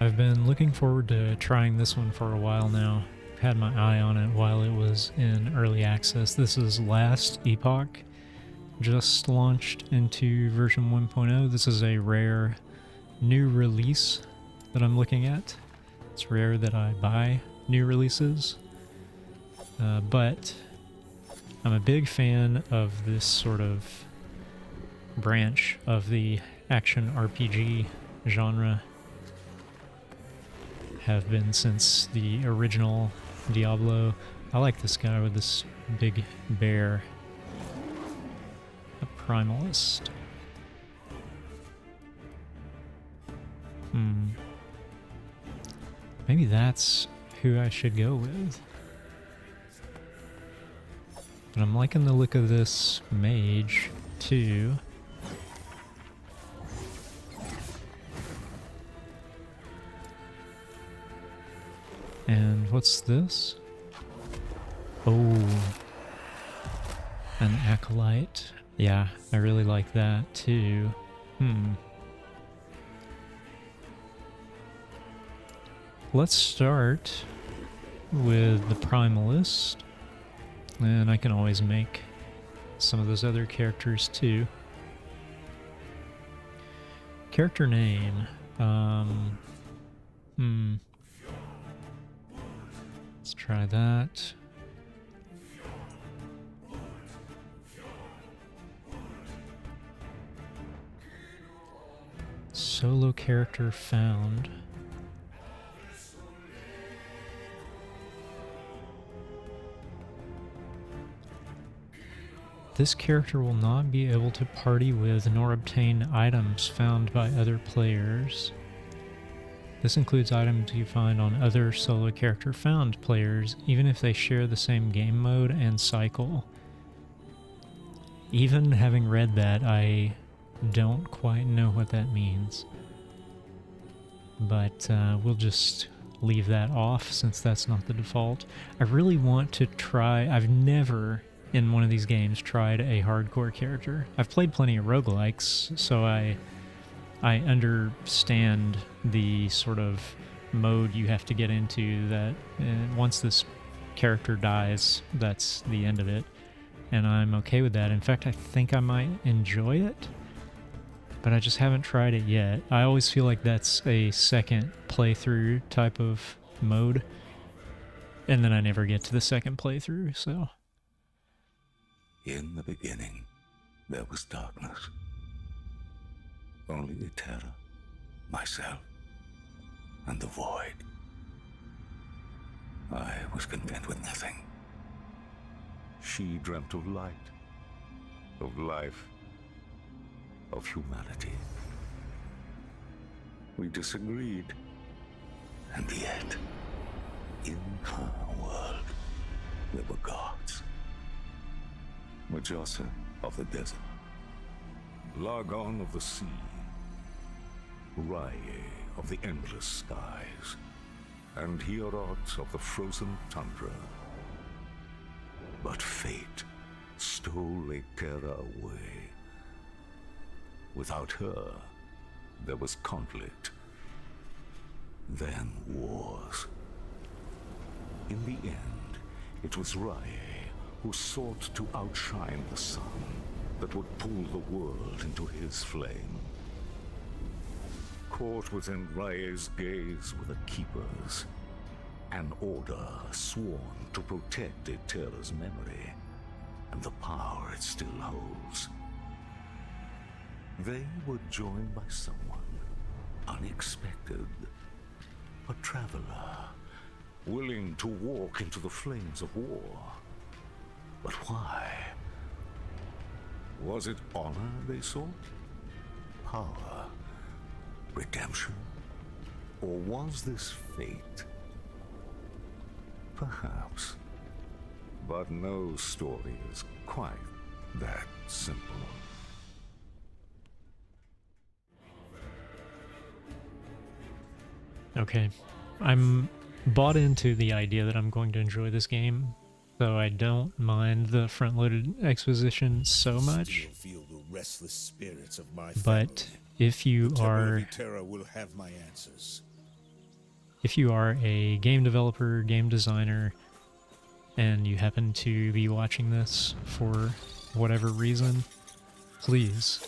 I've been looking forward to trying this one for a while now. I've had my eye on it while it was in early access. This is Last Epoch, just launched into version 1.0. This is a rare new release that I'm looking at. It's rare that I buy new releases, but I'm a big fan of this sort of branch of the action RPG genre. Have been since the original Diablo. I like this guy with this big bear. A primalist. Maybe that's who I should go with. But I'm liking the look of this mage, too. And what's this? Oh, an acolyte. Yeah, I really like that too. Let's start with the primalist. And I can always make some of those other characters too. Character name. Let's try that. Solo character found. This character will not be able to party with nor obtain items found by other players. This includes items you find on other solo character found players, even if they share the same game mode and cycle. Even having read that, I don't quite know what that means. But we'll just leave that off since that's not the default. I really want to try... I've never, in one of these games, tried a hardcore character. I've played plenty of roguelikes, so I understand the sort of mode you have to get into that once this character dies, that's the end of it. And I'm okay with that. In fact, I think I might enjoy it, but I just haven't tried it yet. I always feel like that's a second playthrough type of mode, and then I never get to the second playthrough, so... In the beginning, there was darkness. Only the terror, myself, and the void. I was content with nothing. She dreamt of light, of life, of humanity. We disagreed, and yet, in her world, there were gods. Majasa of the desert, Largon of the sea, Rye of the endless skies, and Hierot of the frozen tundra. But fate stole Eterra away. Without her, there was conflict, then wars. In the end, it was Rye who sought to outshine the sun that would pull the world into his flame. Caught within Rae's gaze were the Keepers, an order sworn to protect Eterra's memory and the power it still holds. They were joined by someone unexpected, a traveler, willing to walk into the flames of war. But why? Was it honor they sought? Power? Redemption? Or was this fate? Perhaps. But no story is quite that simple. Okay. I'm bought into the idea that I'm going to enjoy this game, so I don't mind the front-loaded exposition so much. Feel the restless spirits of my but family. if you The Temple of are Eterra will have my answers. if you are a game developer, game designer, and you happen to be watching this for whatever reason, please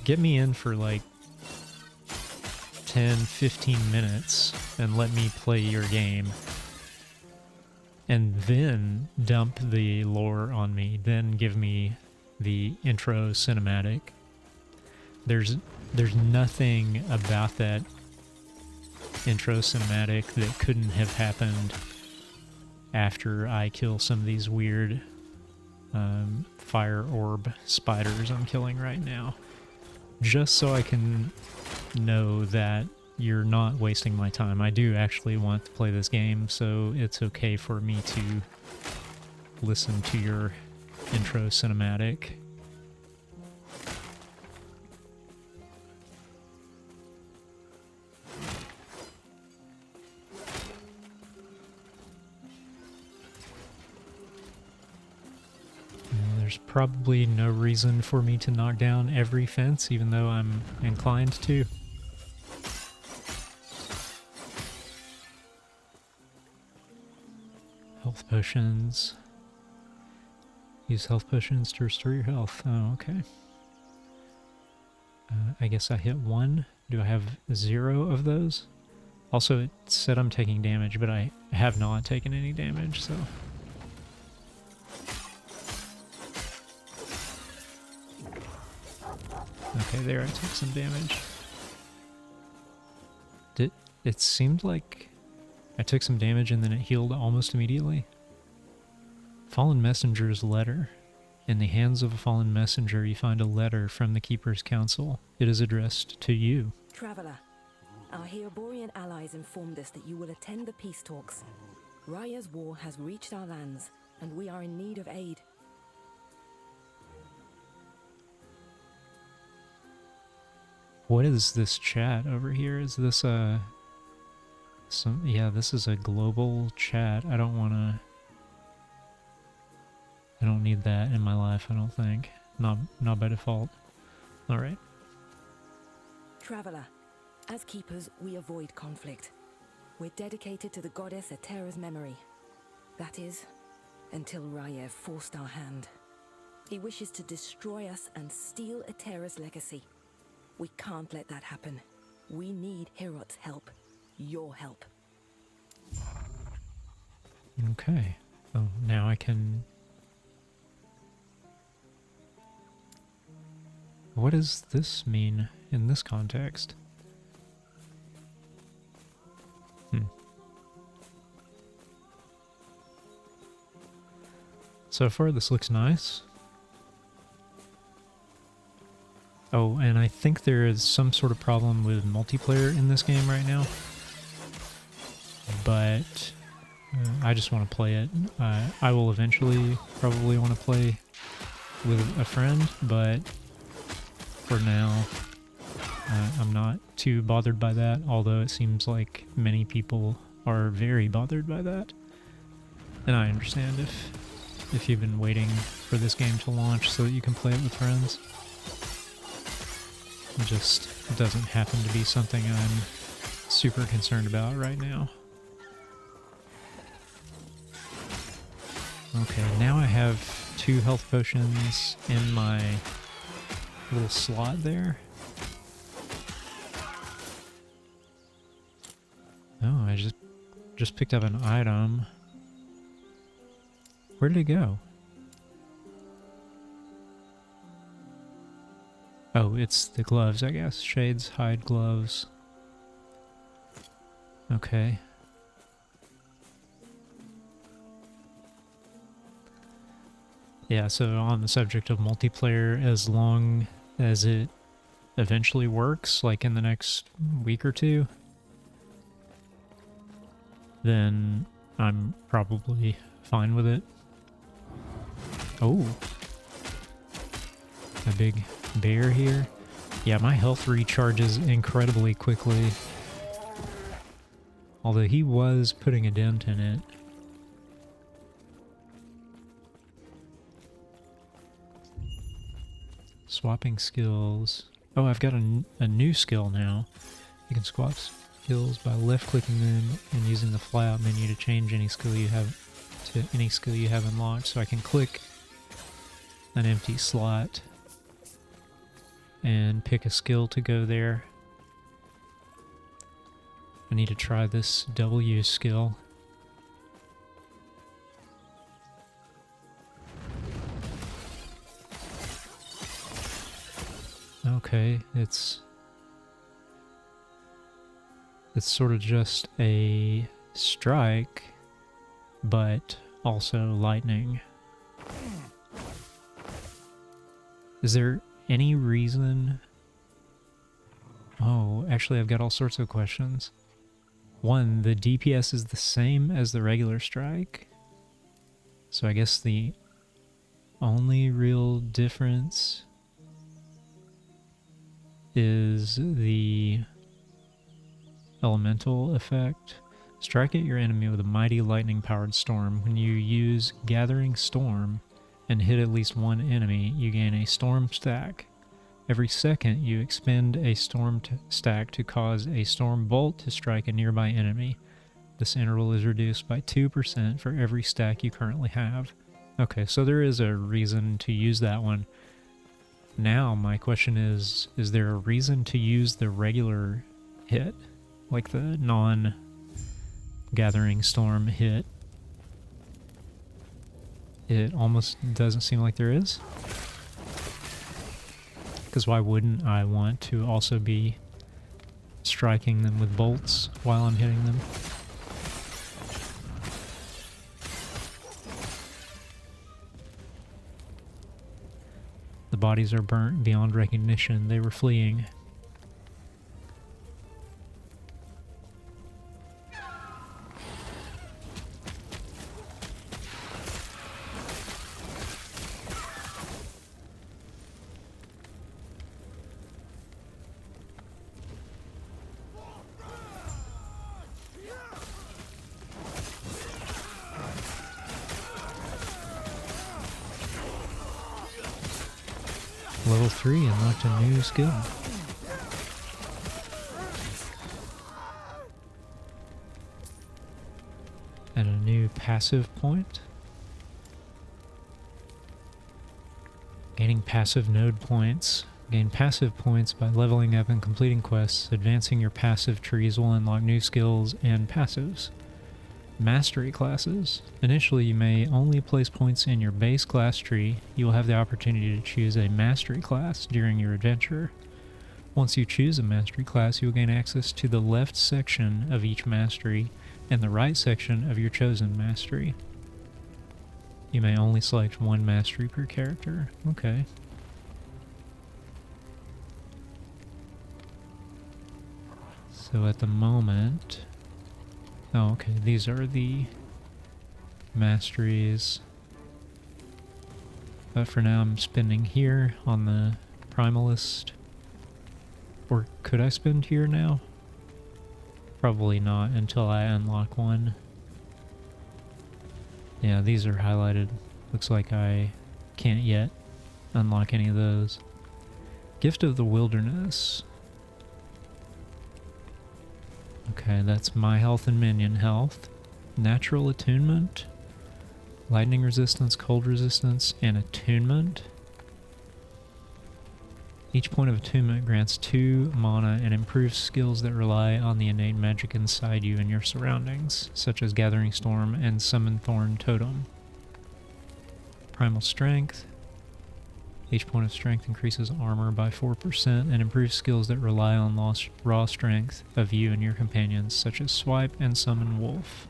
get me in for like 10, 15 minutes and let me play your game. And then dump the lore on me, then give me the intro cinematic. There's nothing about that intro cinematic that couldn't have happened after I kill some of these weird fire orb spiders I'm killing right now. Just so I can know that you're not wasting my time. I do actually want to play this game, so it's okay for me to listen to your intro cinematic. There's probably no reason for me to knock down every fence, even though I'm inclined to. Health potions. Use health potions to restore your health. Oh, okay. I guess I hit 1. Do I have 0 of those? Also, it said I'm taking damage, but I have not taken any damage, so... Okay, there I took some damage. It seemed like I took some damage and then it healed almost immediately. Fallen Messenger's letter. In the hands of a fallen messenger, you find a letter from the Keeper's Council. It is addressed to you. Traveler, our Heoborian allies informed us that you will attend the peace talks. Raya's war has reached our lands, and we are in need of aid. What is this chat over here? Is this a... yeah, this is a global chat. I don't want to... I don't need that in my life, I don't think. Not by default. Alright. Traveler, as keepers, we avoid conflict. We're dedicated to the goddess Etera's memory. That is, until Raya forced our hand. He wishes to destroy us and steal Etera's legacy. We can't let that happen. We need Herot's help. Your help. Okay. Oh, now I can... What does this mean in this context? So far, this looks nice. Oh, and I think there is some sort of problem with multiplayer in this game right now. But I just want to play it. I will eventually probably want to play with a friend, but for now, I'm not too bothered by that, although it seems like many people are very bothered by that. And I understand if you've been waiting for this game to launch so that you can play it with friends. It just doesn't happen to be something I'm super concerned about right now. Okay, now I have 2 health potions in my little slot there. Oh, I just picked up an item. Where did it go? Oh, it's the gloves, I guess. Shades, hide, gloves. Okay. Yeah, so on the subject of multiplayer, as long as it eventually works, like in the next week or 2, then I'm probably fine with it. Oh. A big bear here. Yeah, my health recharges incredibly quickly. Although he was putting a dent in it. Swapping skills. Oh, I've got a new skill now. You can swap skills by left-clicking them and using the flyout menu to change any skill you have to any skill you have unlocked. So I can click an empty slot and pick a skill to go there. I need to try this W skill. Okay, it's sort of just a strike, but also lightning. Is there any reason? Oh, actually I've got all sorts of questions. One, the DPS is the same as the regular strike. So I guess the only real difference is the elemental effect. Strike at your enemy with a mighty lightning-powered storm. When you use Gathering Storm and hit at least one enemy, you gain a storm stack. Every second, you expend a storm stack to cause a storm bolt to strike a nearby enemy. This interval is reduced by 2% for every stack you currently have. Okay, so there is a reason to use that one. Now, my question is there a reason to use the regular hit? Like the non-Gathering Storm hit? It almost doesn't seem like there is. Because why wouldn't I want to also be striking them with bolts while I'm hitting them? The bodies are burnt beyond recognition. They were fleeing. Level 3 unlocked a new skill. And a new passive point. Gaining passive node points. Gain passive points by leveling up and completing quests. Advancing your passive trees will unlock new skills and passives. Mastery classes. Initially, you may only place points in your base class tree. You will have the opportunity to choose a mastery class during your adventure. Once you choose a mastery class, you will gain access to the left section of each mastery and the right section of your chosen mastery. You may only select one mastery per character. Okay. So at the moment... Oh, okay, these are the masteries. But for now I'm spending here on the Primalist. Or could I spend here now? Probably not until I unlock one. Yeah, these are highlighted. Looks like I can't yet unlock any of those. Gift of the Wilderness. Okay, that's my health and minion health. Natural attunement, lightning resistance, cold resistance, and attunement. Each point of attunement grants 2 mana and improves skills that rely on the innate magic inside you and your surroundings, such as Gathering Storm and Summon Thorn Totem. Primal Strength. Each point of strength increases armor by 4% and improves skills that rely on raw strength of you and your companions, such as Swipe and Summon Wolf.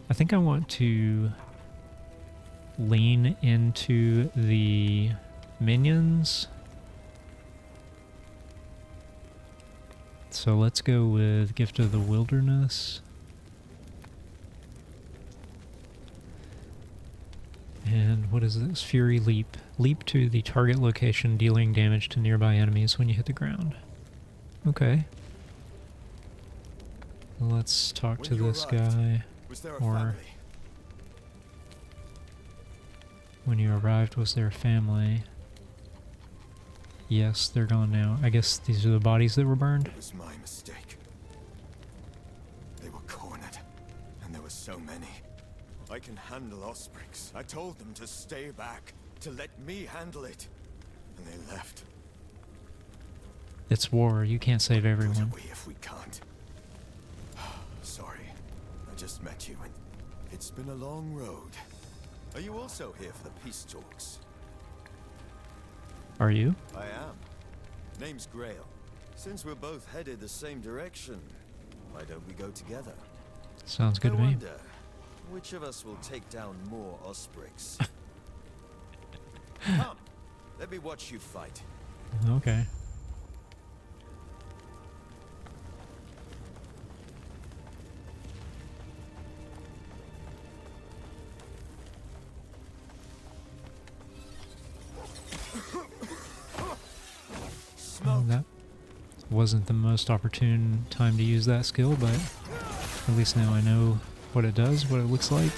I think I want to lean into the minions. So let's go with Gift of the Wilderness. And what is this? Fury Leap. Leap to the target location, dealing damage to nearby enemies when you hit the ground. Okay. Let's talk to this guy. Or when you arrived, was there a family? Yes, they're gone now. I guess these are the bodies that were burned. It was my mistake. so many. I can handle Ospreys. I told them to stay back, to let me handle it. And they left. It's war. You can't save Good everyone. are we if we can't? Sorry. I just met you and it's been a long road. Are you also here for the peace talks? Are you? I am. Name's Grail. Since we're both headed the same direction, why don't we go together? Sounds good I to me. wonder, which of us will take down more Ospreys? Come, let me watch you fight. Okay. That wasn't the most opportune time to use that skill, but at least now I know what it does, what it looks like.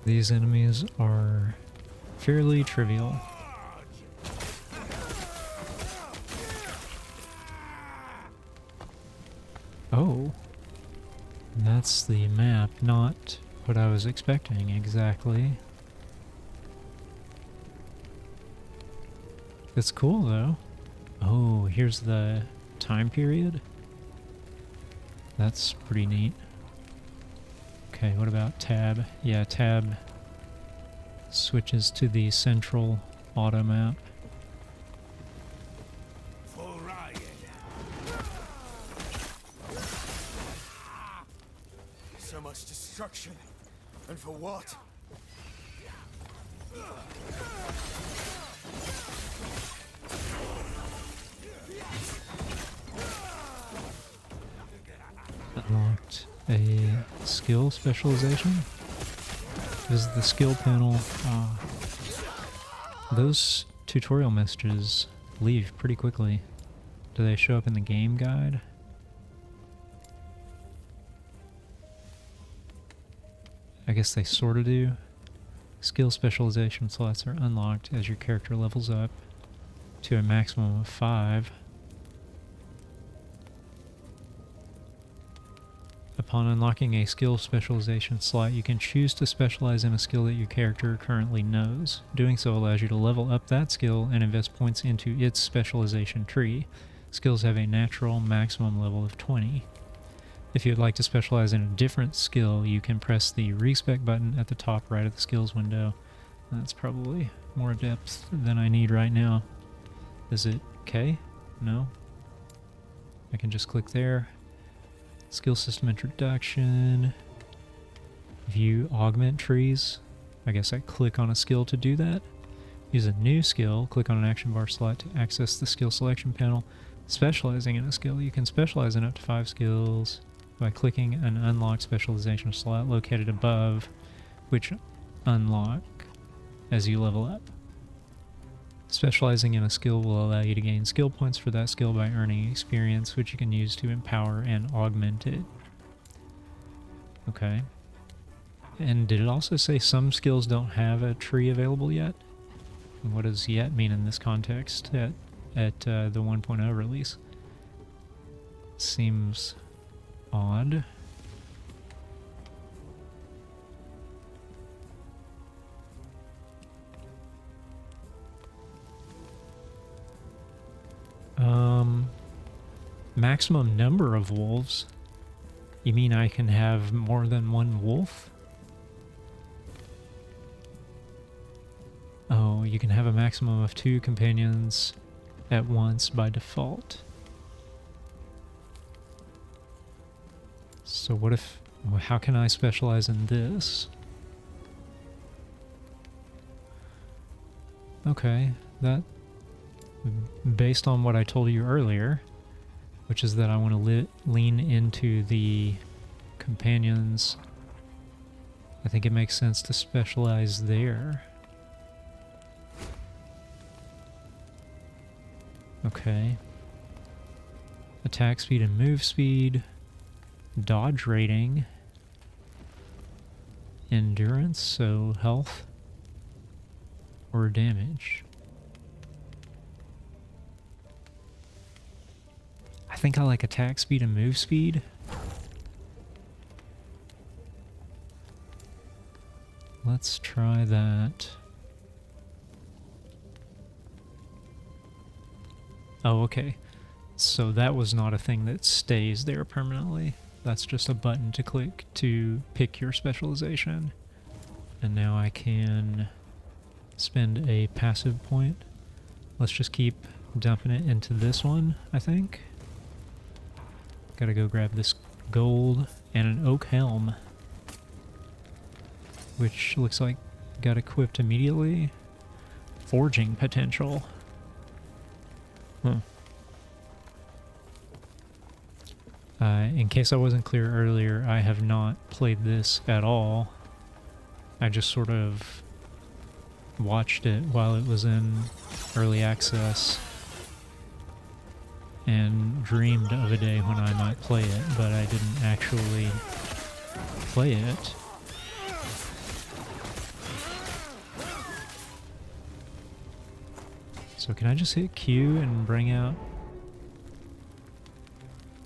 These enemies are fairly trivial. Oh, that's the map, not what I was expecting exactly. It's cool though. Oh, here's the time period. That's pretty neat. Okay, what about tab? Yeah, tab switches to the central auto map. So much destruction. And for what? Unlocked a skill specialization. This is the skill panel. Those tutorial messages leave pretty quickly. Do they show up in the game guide? I guess they sort of do. Skill specialization slots are unlocked as your character levels up to a maximum of 5. Upon unlocking a skill specialization slot, you can choose to specialize in a skill that your character currently knows. Doing so allows you to level up that skill and invest points into its specialization tree. Skills have a natural maximum level of 20. If you'd like to specialize in a different skill, you can press the respec button at the top right of the skills window. That's probably more depth than I need right now. Is it K? No? I can just click there. Skill system introduction. View augment trees. I guess I click on a skill to do that. Use a new skill. Click on an action bar slot to access the skill selection panel. Specializing in a skill. You can specialize in up to 5 skills by clicking an unlock specialization slot located above, which unlock as you level up. Specializing in a skill will allow you to gain skill points for that skill by earning experience, which you can use to empower and augment it. Okay. And did it also say some skills don't have a tree available yet? And what does yet mean in this context at the 1.0 release? Seems odd. Maximum number of wolves? You mean I can have more than one wolf? Oh, you can have a maximum of 2 companions at once by default. So what if... well, how can I specialize in this? Okay, that... based on what I told you earlier, which is that I want to lean into the companions, I think it makes sense to specialize there. Okay. Attack speed and move speed, dodge rating, endurance, so health, or damage. I think I like attack speed and move speed. Let's try that. Oh, okay. So that was not a thing that stays there permanently. That's just a button to click to pick your specialization. And now I can spend a passive point. Let's just keep dumping it into this one, I think. Gotta go grab this gold and an oak helm, which looks like got equipped immediately. Forging potential. Huh. In case I wasn't clear earlier, I have not played this at all. I just sort of watched it while it was in early access and dreamed of a day when I might play it, but I didn't actually play it. So can I just hit Q and bring out...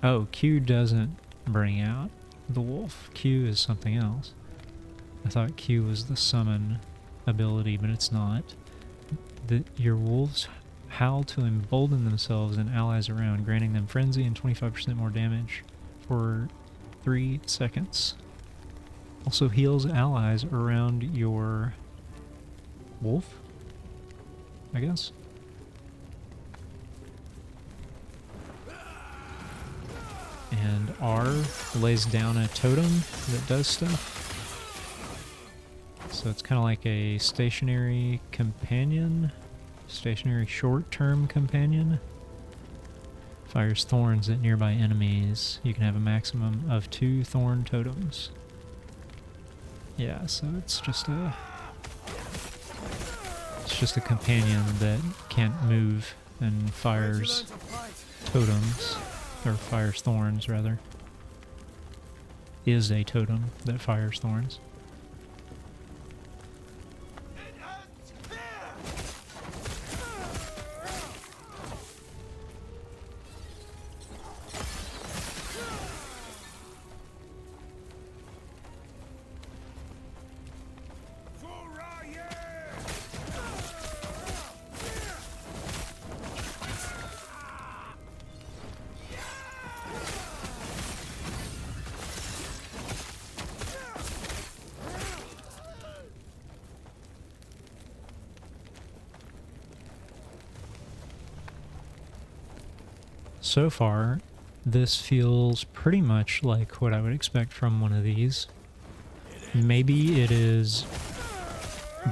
oh, Q doesn't bring out the wolf. Q is something else. I thought Q was the summon ability, but it's not. Your wolves howl to embolden themselves and allies around, granting them frenzy and 25% more damage for 3 seconds. Also heals allies around your wolf, I guess. And R lays down a totem that does stuff. So it's kind of like a stationary companion, stationary short-term companion. Fires thorns at nearby enemies. You can have a maximum of 2 thorn totems. Yeah, so it's just a companion that can't move and fires totems. Or fires thorns, rather. Is a totem that fires thorns. So far, this feels pretty much like what I would expect from one of these. Maybe it is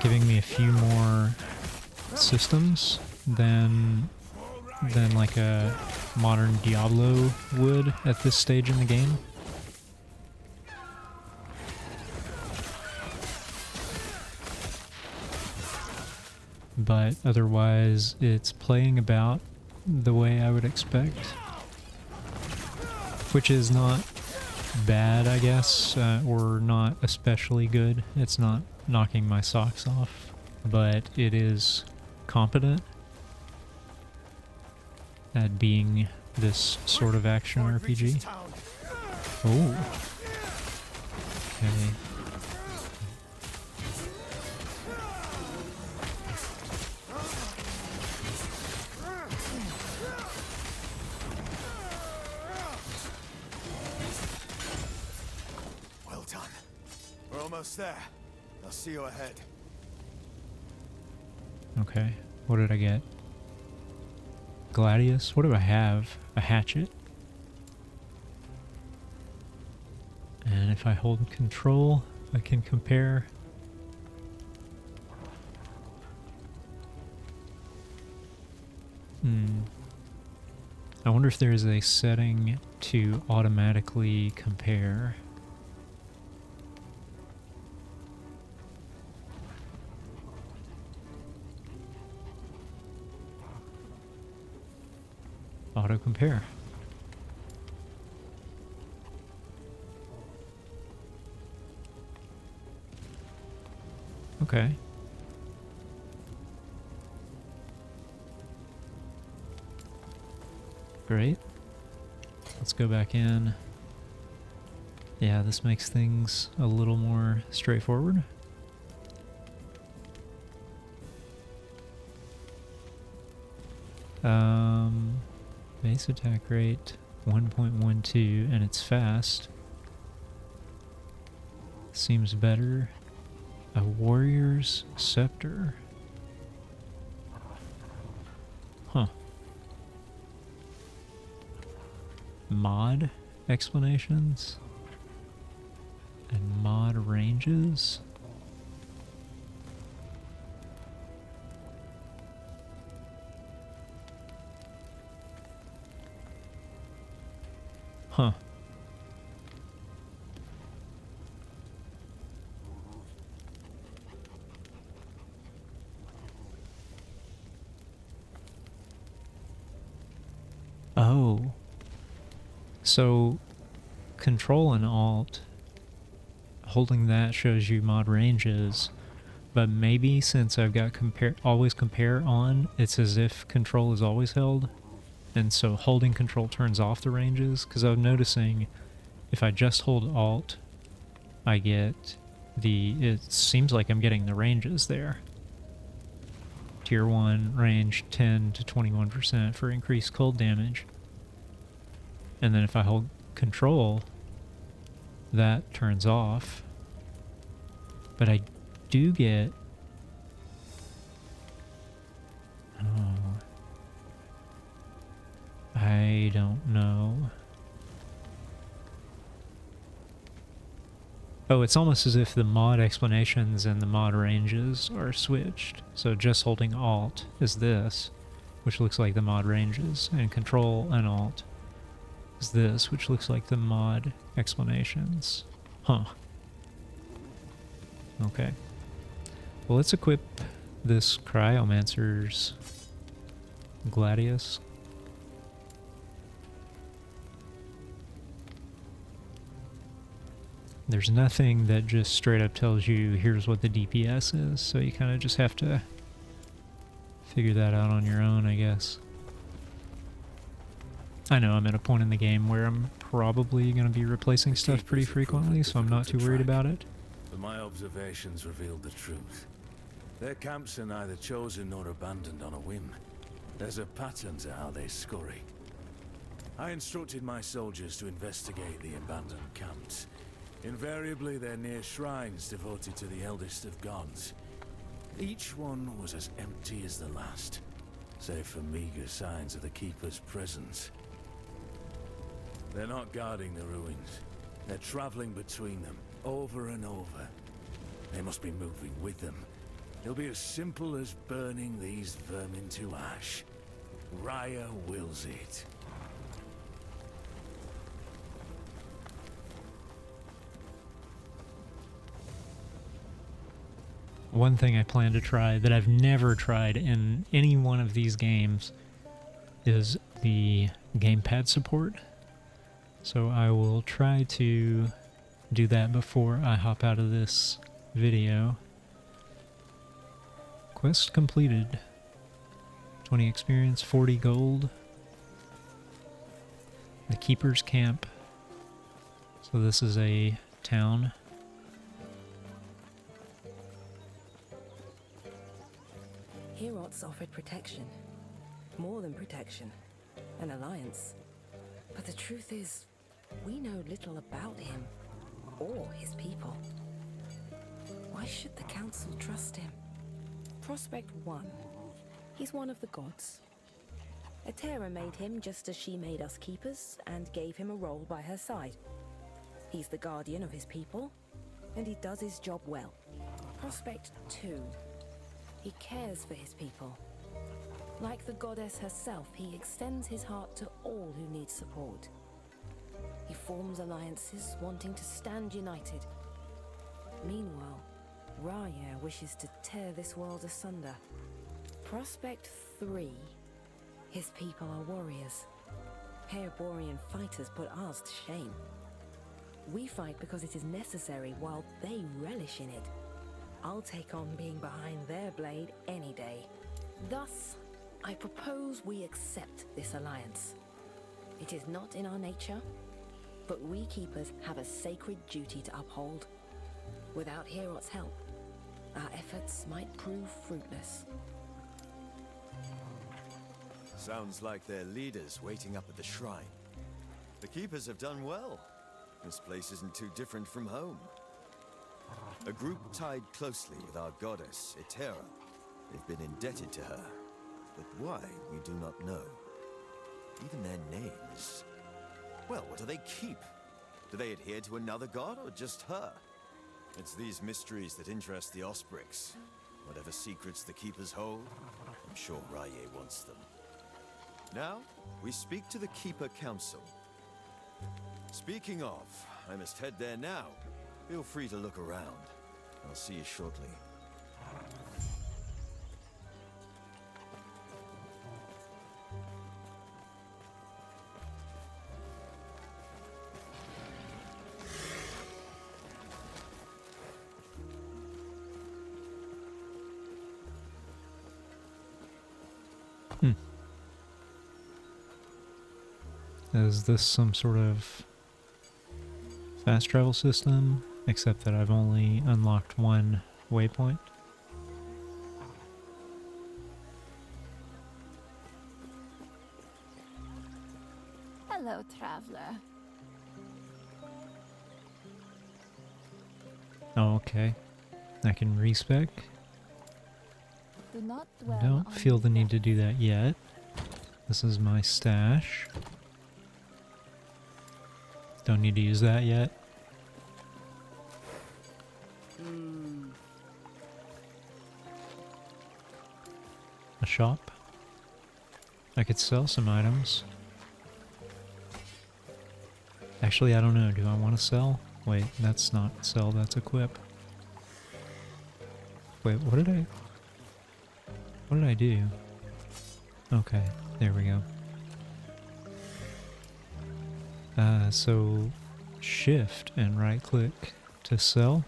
giving me a few more systems than like a modern Diablo would at this stage in the game. But otherwise, it's playing about the way I would expect, which is not bad, I guess, or not especially good. It's not knocking my socks off, but it is competent at being this sort of action RPG. Oh. Okay. Almost there. I'll see you ahead. Okay. What did I get? Gladius? What do I have? A hatchet? if I hold control, I can compare. I wonder if there is a setting to automatically compare. Auto compare. Okay. Great. Let's go back in. Yeah, this makes things a little more straightforward. Base attack rate 1.12 and it's fast. Seems better. A warrior's scepter. Huh. Mod explanations and mod ranges. Huh. Oh. So, Control and Alt, holding that shows you mod ranges, but maybe since I've got always compare on, it's as if Control is always held, and so holding Control turns off the ranges, because I'm noticing if I just hold Alt, I get it seems like I'm getting the ranges there. Tier 1 range 10 to 21% for increased cold damage. And then if I hold Control, that turns off. But I do get... Oh. I don't know. Oh, it's almost as if the mod explanations and the mod ranges are switched. So just holding Alt is this, which looks like the mod ranges, and Control and Alt is this, which looks like the mod explanations. Huh. Okay. Well, let's equip this Cryomancer's Gladius. There's nothing that just straight up tells you here's what the DPS is, so you kind of just have to figure that out on your own, I guess. I know I'm at a point in the game where I'm probably going to be replacing stuff pretty frequently, so I'm not too worried about it. But my observations revealed the truth. Their camps are neither chosen nor abandoned on a whim. There's a pattern to how they scurry. I instructed my soldiers to investigate the abandoned camps. Invariably, they're near shrines devoted to the eldest of gods. Each one was as empty as the last, save for meager signs of the Keeper's presence. They're not guarding the ruins. They're traveling between them, over and over. They must be moving with them. It'll be as simple as burning these vermin to ash. Raya wills it. One thing I plan to try that I've never tried in any one of these games is the gamepad support. So I will try to do that before I hop out of this video. Quest completed. 20 experience, 40 gold. The Keeper's Camp. So this is a town. Heorot's offered protection. More than protection. An alliance. But the truth is, we know little about him. Or his people. Why should the Council trust him? Prospect 1. He's one of the gods. Etera made him just as she made us Keepers, and gave him a role by her side. He's the guardian of his people, and he does his job well. Prospect 2. He cares for his people. Like the goddess herself, he extends his heart to all who need support. He forms alliances, wanting to stand united. Meanwhile, Raya wishes to tear this world asunder. Prospect 3. His people are warriors. Heoborian fighters put ours to shame. We fight because it is necessary, while they relish in it. I'll take on being behind their blade any day. Thus, I propose we accept this alliance. It is not in our nature, but we keepers have a sacred duty to uphold. Without Herot's help, our efforts might prove fruitless. Sounds like their leaders waiting up at the shrine. The keepers have done well. This place isn't too different from home. A group tied closely with our goddess, Etera. They've been indebted to her, but why, we do not know. Even their names. Well, what do they keep? Do they adhere to another god, or just her? It's these mysteries that interest the Osprix. Whatever secrets the keepers hold, I'm sure Raya wants them. Now, we speak to the Keeper Council. Speaking of, I must head there now. Feel free to look around. I'll see you shortly. Is this some sort of fast travel system? Except that I've only unlocked one waypoint. Hello, traveler. Oh, okay. I can respec. Do not dwell Don't on feel the need to regrets. do that yet. This is my stash. Don't need to use that yet. A shop. I could sell some items. Actually, I don't know. Do I want to sell? Wait, that's not sell, that's equip. Wait, what did I do? Okay, there we go. So shift and right click to sell.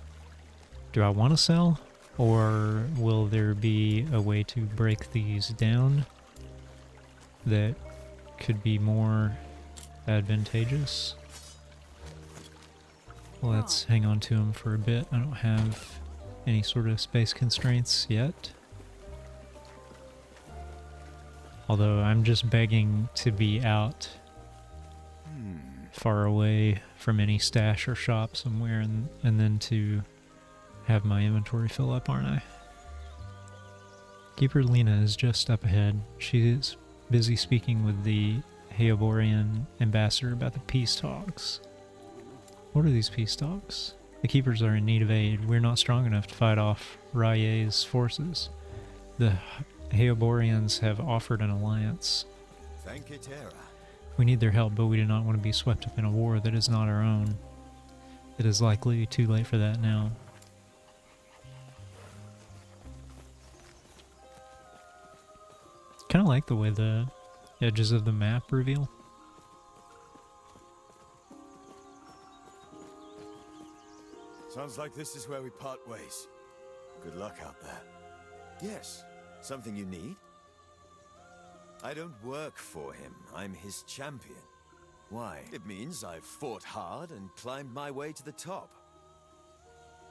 Do I want to sell? Or will there be a way to break these down that could be more advantageous? Let's hang on to them for a bit. I don't have any sort of space constraints yet. Although I'm just begging to be out far away from any stash or shop somewhere and then to have my inventory fill up, aren't I? Keeper Lena is just up ahead. She is busy speaking with the Heoborian ambassador about the peace talks. What are these peace talks? The Keepers are in need of aid. We're not strong enough to fight off Raye's forces. The Heoborians have offered an alliance. Thank Etera. We need their help, but we do not want to be swept up in a war that is not our own. It is likely too late for that now. Kind of like the way the edges of the map reveal. Sounds like this is where we part ways. Good luck out there. Yes, something you need? I don't work for him. I'm his champion. Why? It means I've fought hard and climbed my way to the top.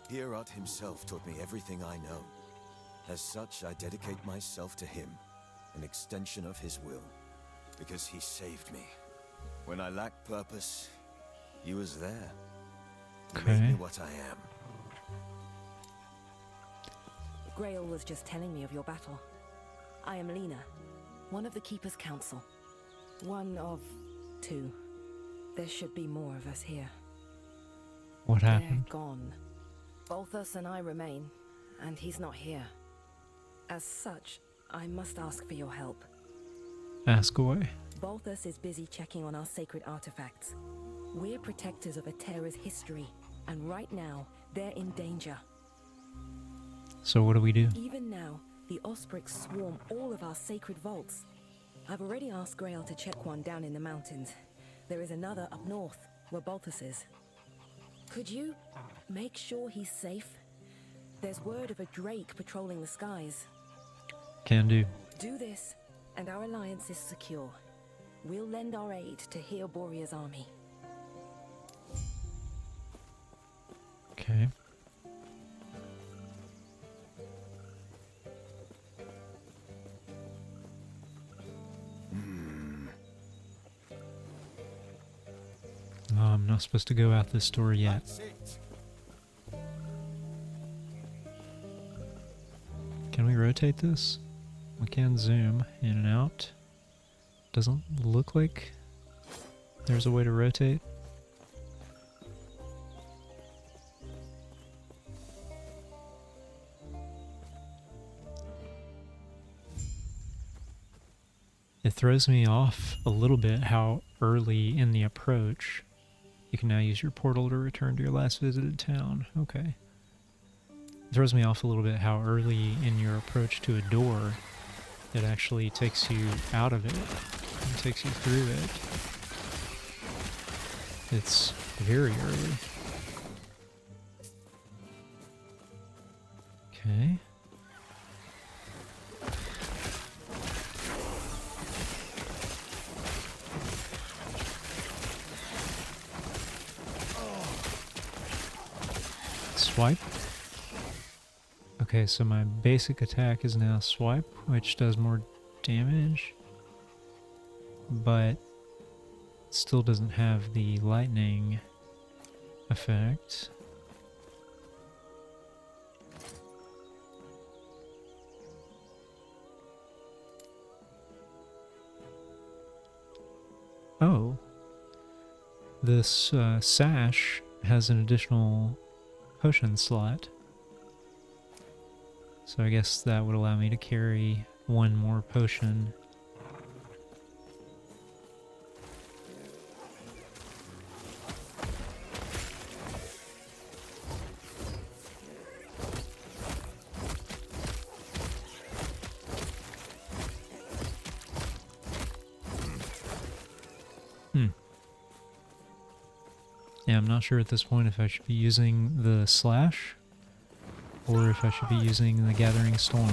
Herot himself taught me everything I know. As such, I dedicate myself to him, an extension of his will, because he saved me. When I lacked purpose, he was there. He made me what I am. Grail was just telling me of your battle. I am Lena, one of the Keeper's Council. One of two. There should be more of us here. What They're happened? gone. Balthus and I remain, and he's not here. As such, I must ask for your help. Ask away. Balthus is busy checking on our sacred artifacts. We're protectors of Atera's history, and right now, they're in danger. So what do we do? Even now, the Osprix swarm all of our sacred vaults. I've already asked Grail to check one down in the mountains. There is another up north, where Balthus is. Could you make sure he's safe? There's word of a drake patrolling the skies. Can do. Do this, and our alliance is secure. We'll lend our aid to Heer Borea's army. Okay. Oh, I'm not supposed to go out this door yet. That's it. Can we rotate this? We can zoom in and out. Doesn't look like there's a way to rotate. It throws me off a little bit how early in the approach you can now use your portal to return to your last visited town. Okay. It throws me off a little bit how early in your approach to a door it actually takes you out of it and takes you through it. It's very early. Okay. Swipe. Okay, so my basic attack is now swipe, which does more damage, but still doesn't have the lightning effect. Oh, this sash has an additional potion slot. So I guess that would allow me to carry one more potion. Yeah, I'm not sure at this point if I should be using the slash or if I should be using the Gathering Storm.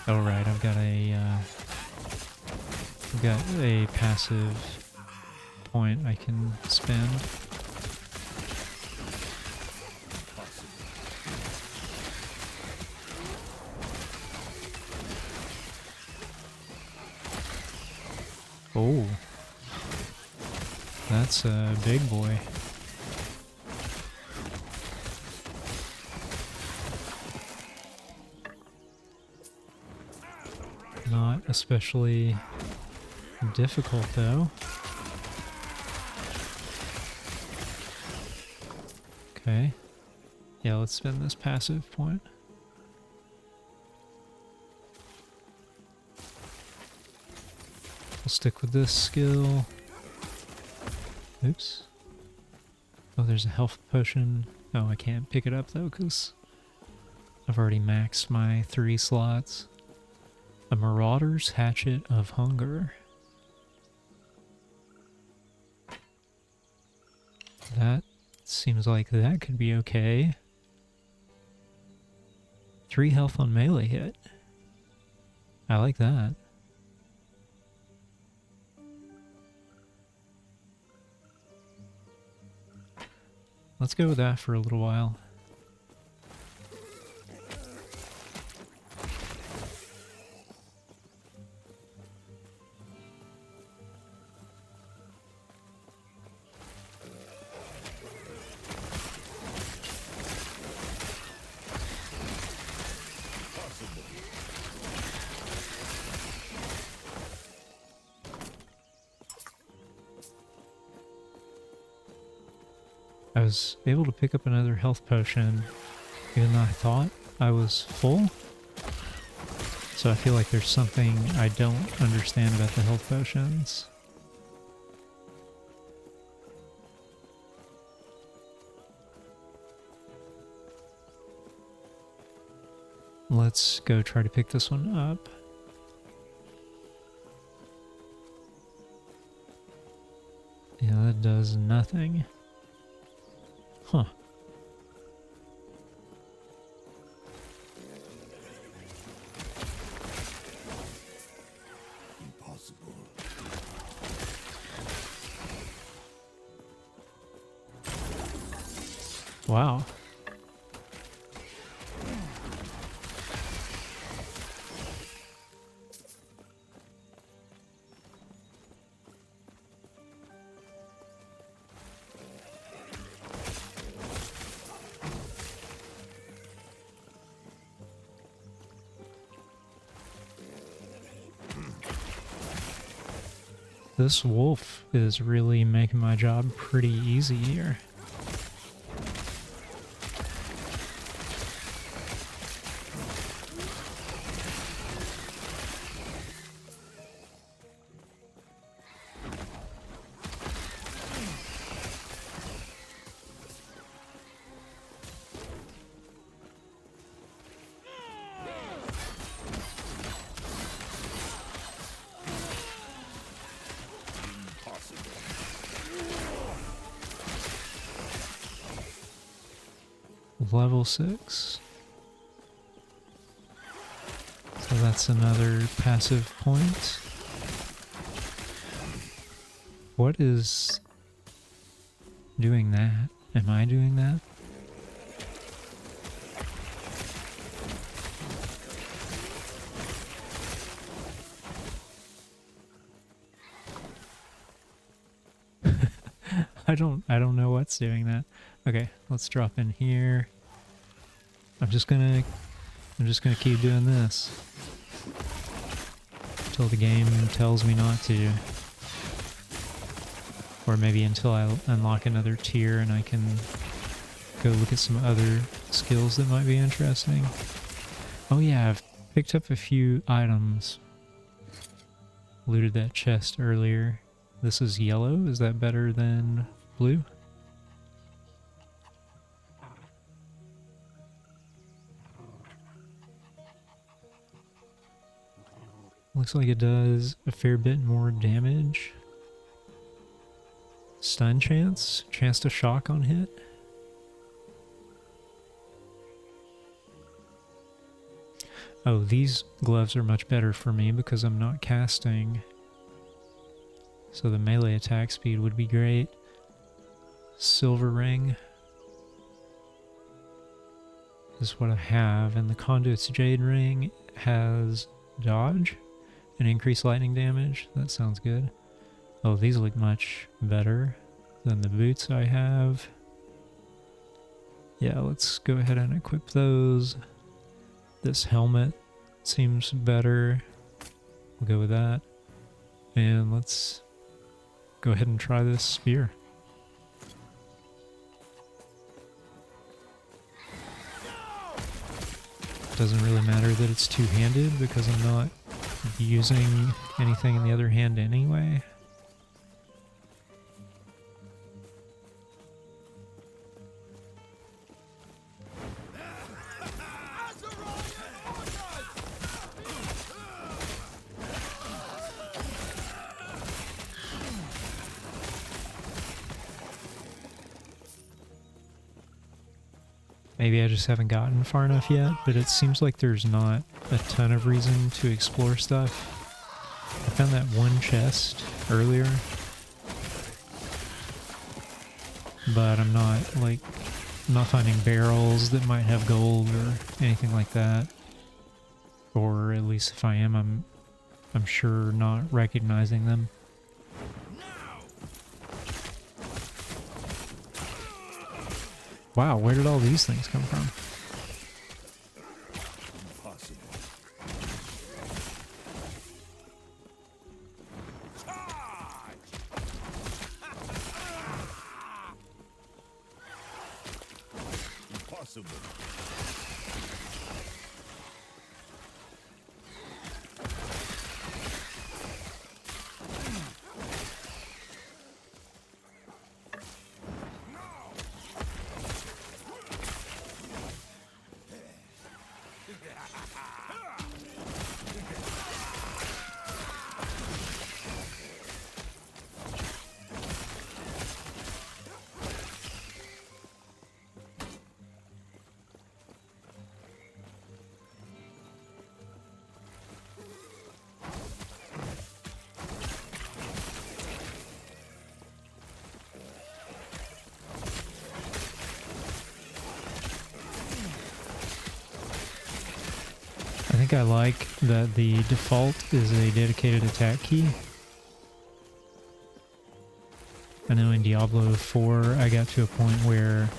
Oh right, I've got a passive point I can spend. Oh, that's a big boy. Not especially difficult though. Okay. Yeah, let's spend this passive point. We'll stick with this skill. Oops. Oh, there's a health potion. Oh, I can't pick it up though because I've already maxed my 3 slots. A Marauder's Hatchet of Hunger. That seems like that could be okay. 3 health on melee hit. I like that. Let's go with that for a little while. I was able to pick up another health potion, even though I thought I was full. So I feel like there's something I don't understand about the health potions. Let's go try to pick this one up. Yeah, that does nothing. Huh. Impossible. Wow. This wolf is really making my job pretty easy here. Level 6. So that's another passive point. What is doing that? Am I doing that? I don't know what's doing that. Okay, let's drop in here. I'm just gonna keep doing this until the game tells me not to. Or maybe until I unlock another tier and I can go look at some other skills that might be interesting. Oh yeah, I've picked up a few items. Looted that chest earlier. This is yellow. Is that better than blue? Looks like it does a fair bit more damage. Stun chance? Chance to shock on hit? Oh, these gloves are much better for me because I'm not casting. So the melee attack speed would be great. Silver ring is what I have, and the Conduit's Jade ring has dodge and increased lightning damage. That sounds good. Oh, these look much better than the boots I have. Yeah, let's go ahead and equip those. This helmet seems better. We'll go with that. And let's go ahead and try this spear. Doesn't really matter that it's two-handed because I'm not using anything in the other hand anyway. Maybe I just haven't gotten far enough yet, but it seems like there's not a ton of reason to explore stuff. I found that one chest earlier, but I'm not finding barrels that might have gold or anything like that. Or at least if I am, I'm sure not recognizing them. Wow, where did all these things come from? I think I like that the default is a dedicated attack key. I know in Diablo 4 I got to a point where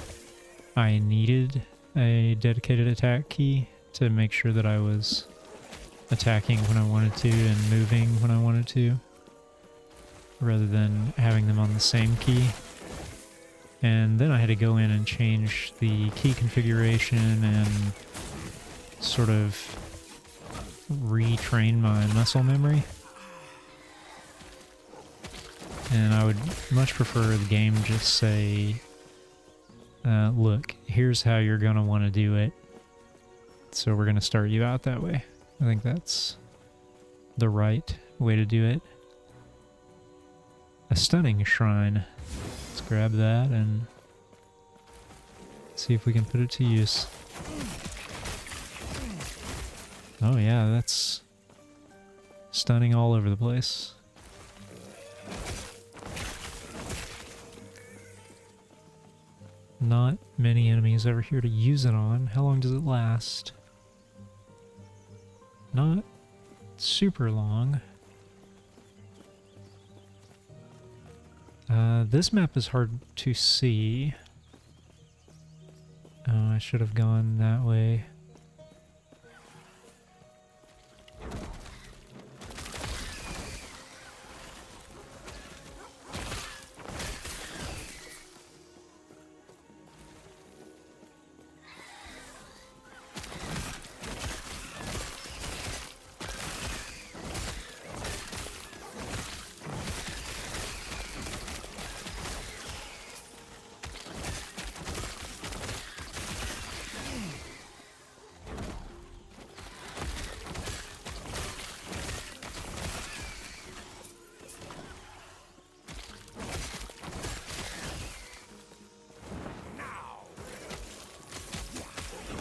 I needed a dedicated attack key to make sure that I was attacking when I wanted to and moving when I wanted to, rather than having them on the same key. And then I had to go in and change the key configuration and sort of retrain my muscle memory. And I would much prefer the game just say, look, here's how you're going to want to do it. So we're going to start you out that way. I think that's the right way to do it. A stunning shrine. Let's grab that and see if we can put it to use. Oh yeah, that's stunning all over the place. Not many enemies over here to use it on. How long does it last? Not super long. This map is hard to see. Oh, I should have gone that way.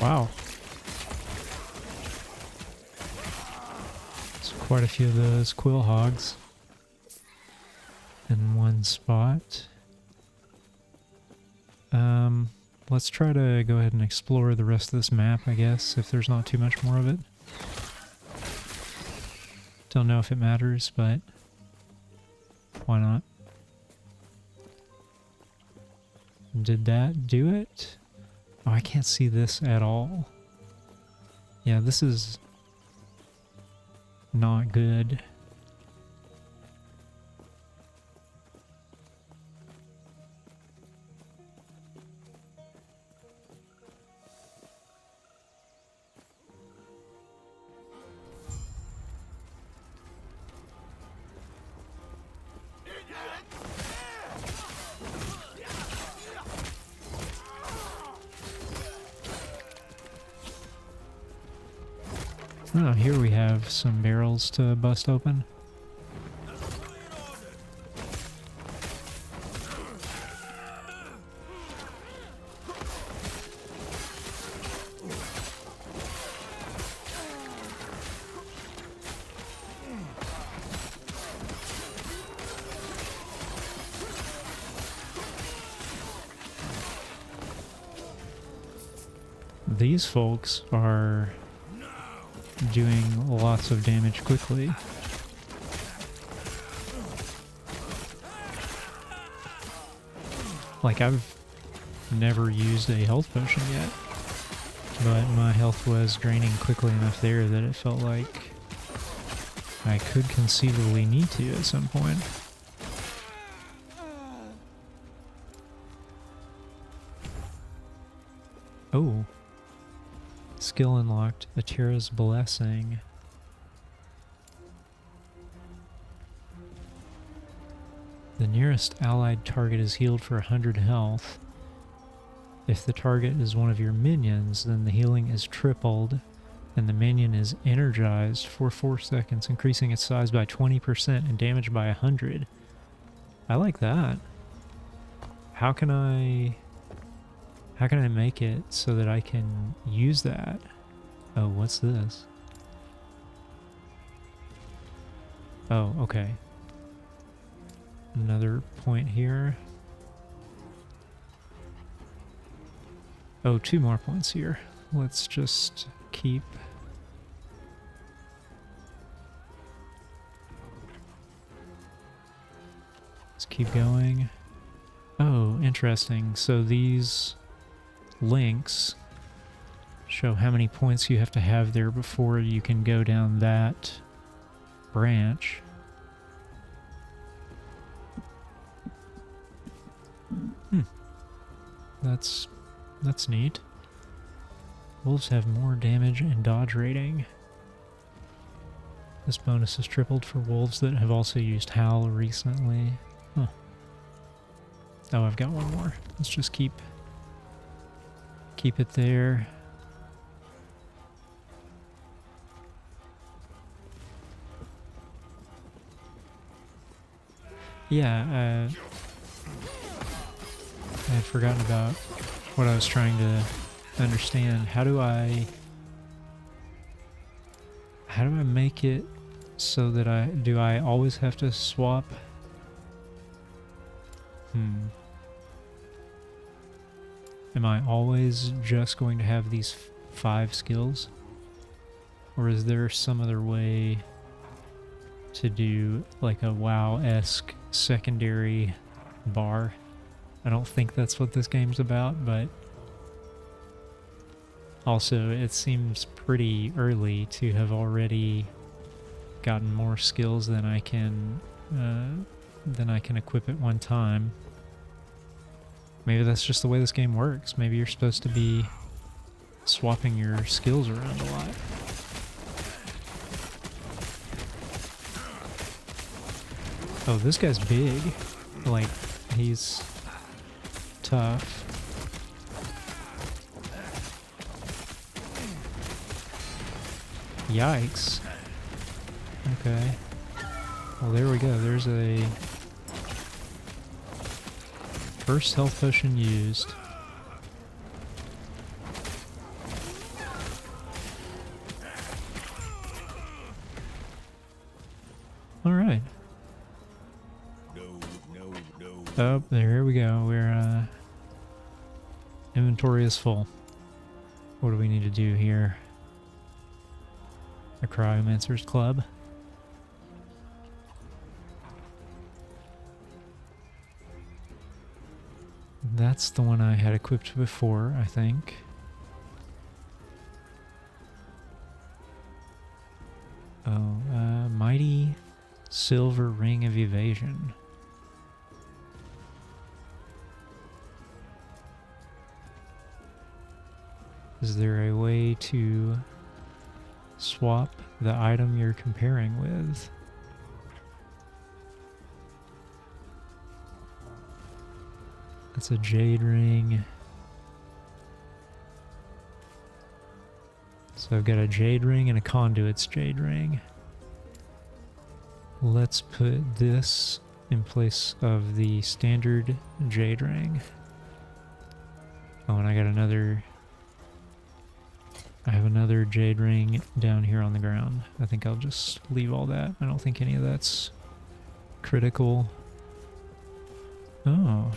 Wow. There's quite a few of those quill hogs in one spot. Let's try to go ahead and explore the rest of this map, I guess, if there's not too much more of it. Don't know if it matters, but why not? Did that do it? Oh, I can't see this at all. Yeah, this is not good. Oh, here we have some barrels to bust open. These folks are doing lots of damage quickly. Like, I've never used a health potion yet, but my health was draining quickly enough there that it felt like I could conceivably need to at some point. Oh. Skill unlocked, Atira's Blessing. The nearest allied target is healed for 100 health. If the target is one of your minions, then the healing is tripled. And the minion is energized for 4 seconds, increasing its size by 20% and damage by 100. I like that. How can I make it so that I can use that? Oh, what's this? Oh, okay. Another point here. Oh, 2 more points here. Let's just keep... Let's keep going. Oh, interesting. So these links show how many points you have to have there before you can go down that branch. That's neat. Wolves have more damage and dodge rating. This bonus is tripled for wolves that have also used Howl recently. Huh. Oh, I've got one more. Let's just keep it there. Yeah, I had forgotten about what I was trying to understand. How do I make it so that I always have to swap? Am I always just going to have these 5 skills? Or is there some other way to do like a WoW-esque secondary bar? I don't think that's what this game's about, but also it seems pretty early to have already gotten more skills than I can equip at one time. Maybe that's just the way this game works. Maybe you're supposed to be swapping your skills around a lot. Oh, this guy's big. Like, he's tough. Yikes. Okay. Well, there we go. There's a first health potion used. All right. Oh, there we go. We're inventory is full. What do we need to do here? A Cryomancer's Club. That's the one I had equipped before, I think. Oh, Mighty Silver Ring of Evasion. Is there a way to swap the item you're comparing with? That's a jade ring. So I've got a jade ring and a conduit's jade ring. Let's put this in place of the standard jade ring. Oh, and I have another jade ring down here on the ground. I think I'll just leave all that. I don't think any of that's critical. Oh,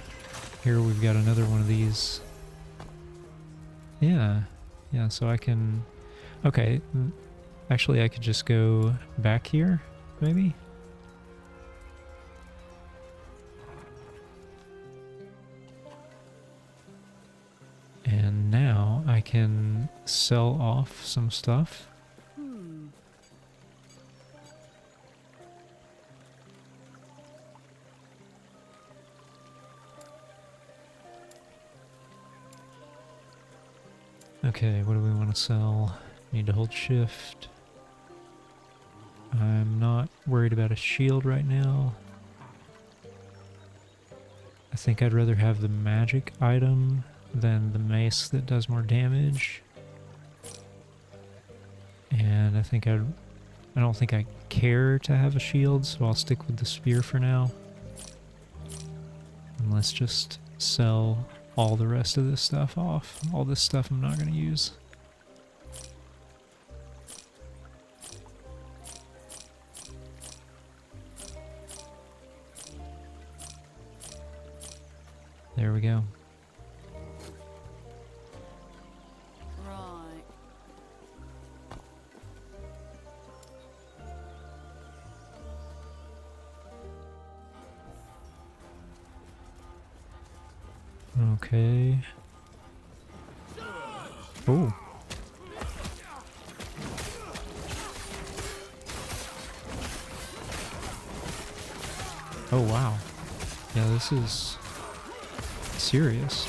here we've got another one of these. Yeah, so I can... Okay, actually I could just go back here, maybe? And now I can sell off some stuff. Okay, what do we want to sell? Need to hold shift. I'm not worried about a shield right now. I think I'd rather have the magic item than the mace that does more damage. And I don't think I care to have a shield, so I'll stick with the spear for now. And let's just sell all the rest of this stuff off. All this stuff I'm not going to use. There we go. Right. Okay. Oh. Oh wow. Yeah, this is serious.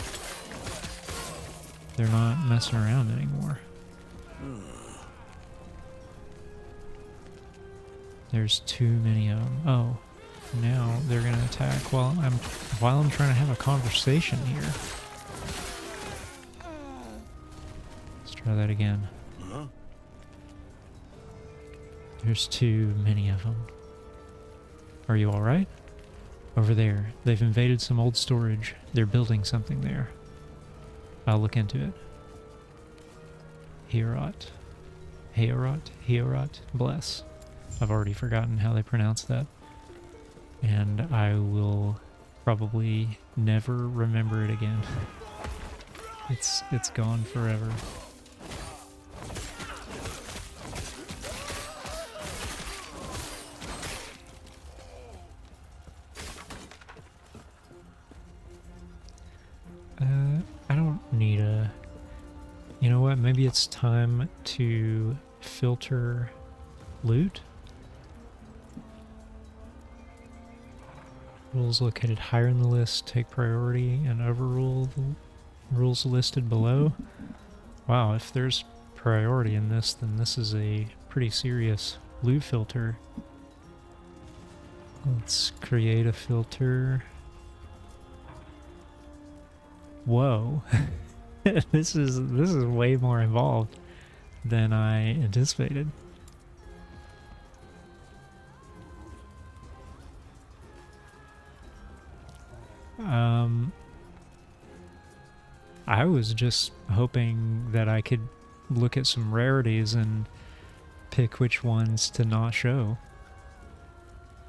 They're not messing around anymore. There's too many of them. Oh, now they're gonna attack while I'm trying to have a conversation here. Let's try that again. There's too many of them. Are you all right? Over there. They've invaded some old storage. They're building something there. I'll look into it. Heorot, bless. I've already forgotten how they pronounce that. And I will probably never remember it again. It's gone forever. I don't need a... You know what? Maybe it's time to filter loot. Rules located higher in the list take priority and overrule the rules listed below. Wow, if there's priority in this, then this is a pretty serious loot filter. Let's create a filter. Whoa. This is way more involved than I anticipated. I was just hoping that I could look at some rarities and pick which ones to not show.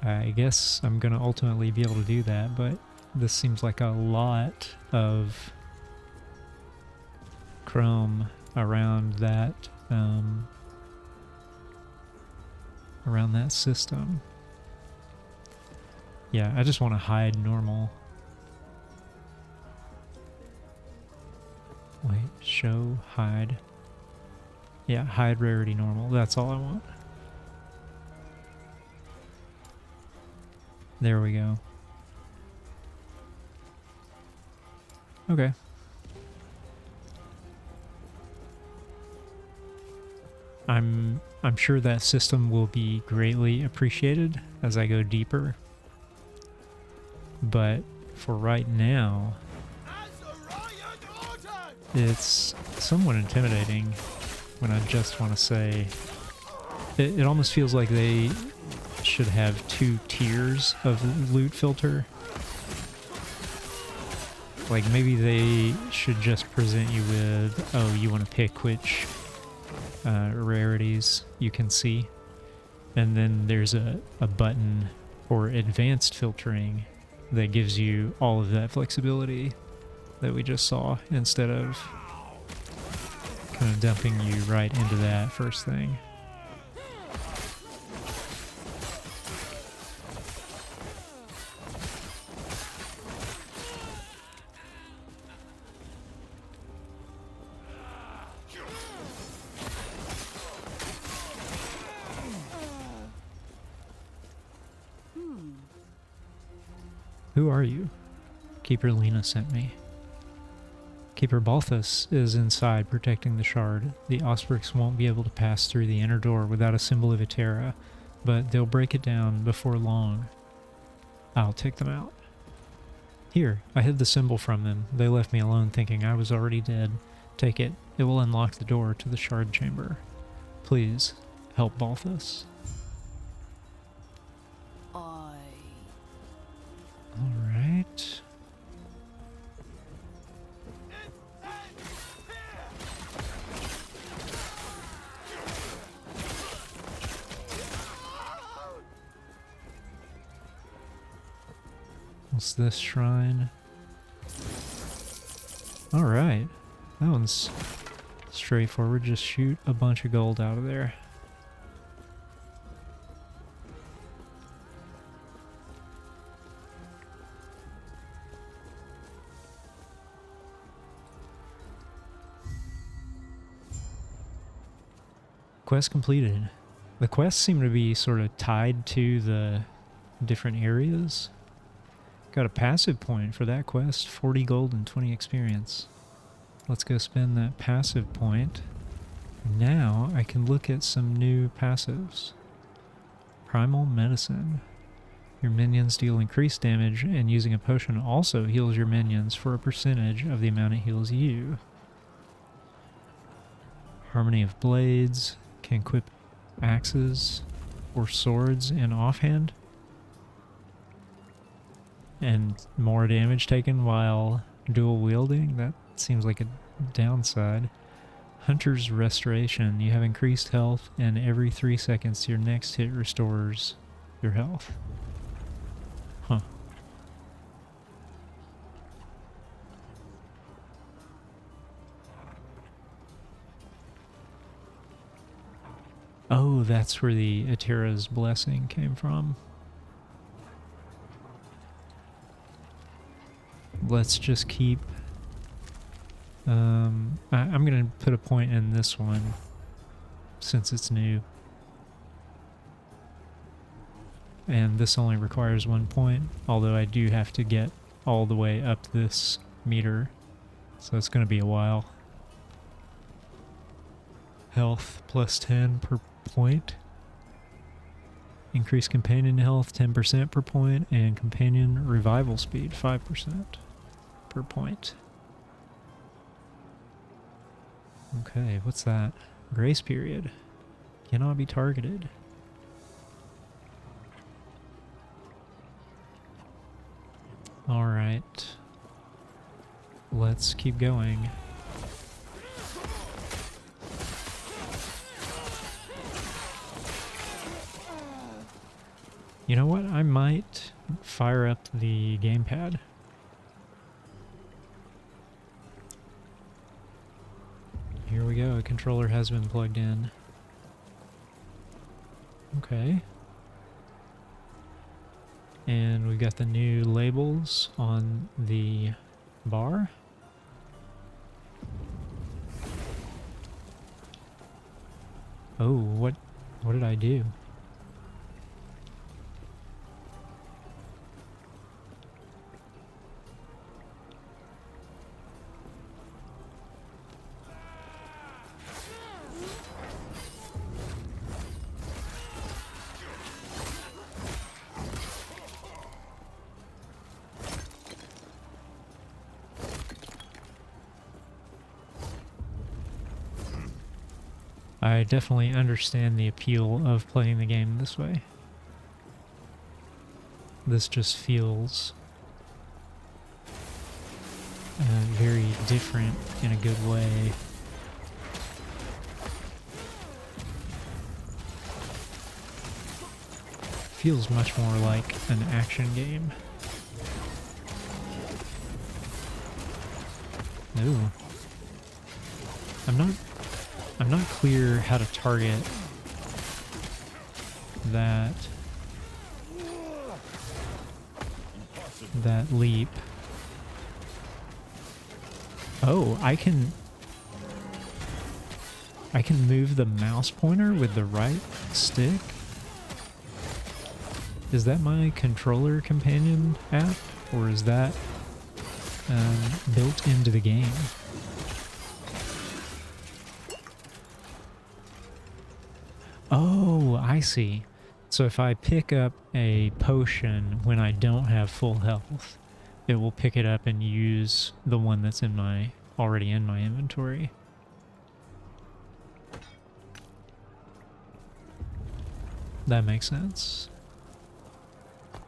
I guess I'm gonna ultimately be able to do that, but this seems like a lot of chrome around that system. Yeah, I just want to hide normal. Wait, show, hide. Yeah, hide rarity normal. That's all I want. There we go. Okay. I'm sure that system will be greatly appreciated as I go deeper. But for right now, it's somewhat intimidating when I just want to say... It almost feels like they should have 2 tiers of loot filter. Like maybe they should just present you with, oh, you want to pick which rarities you can see. And then there's a button for advanced filtering that gives you all of that flexibility that we just saw, instead of kind of dumping you right into that first thing. Who are you? Keeper Lena sent me. Keeper Balthus is inside protecting the shard. The Osprix won't be able to pass through the inner door without a symbol of Itera, but they'll break it down before long. I'll take them out. Here, I hid the symbol from them. They left me alone thinking I was already dead. Take it. It will unlock the door to the shard chamber. Please help Balthus. I... Alright. What's this shrine? Alright. That one's straightforward. Just shoot a bunch of gold out of there. Quest completed. The quests seem to be sort of tied to the different areas. Got a passive point for that quest, 40 gold and 20 experience. Let's go spend that passive point. Now I can look at some new passives. Primal Medicine. Your minions deal increased damage, and using a potion also heals your minions for a percentage of the amount it heals you. Harmony of Blades. Can equip axes or swords in offhand. And more damage taken while dual wielding. That seems like a downside. Hunter's Restoration. You have increased health, and every 3 seconds your next hit restores your health. Huh. Oh, that's where the Atira's blessing came from. Let's just keep... I'm going to put a point in this one since it's new. And this only requires 1 point, although I do have to get all the way up this meter, so it's going to be a while. Health plus 10 per point. Increase companion health 10% per point, and companion revival speed 5% per point. Okay, what's that? Grace period. Cannot be targeted. Alright. Let's keep going. You know what? I might fire up the gamepad. Here we go. A controller has been plugged in. Okay. And we've got the new labels on the bar. Oh, what did I do? I definitely understand the appeal of playing the game this way. This just feels very different in a good way. Feels much more like an action game. Ooh. I'm not clear how to target that leap. Oh, I can move the mouse pointer with the right stick. Is that my controller companion app, or is that built into the game? Oh, I see. So if I pick up a potion when I don't have full health, it will pick it up and use the one that's already in my inventory. that makes sense.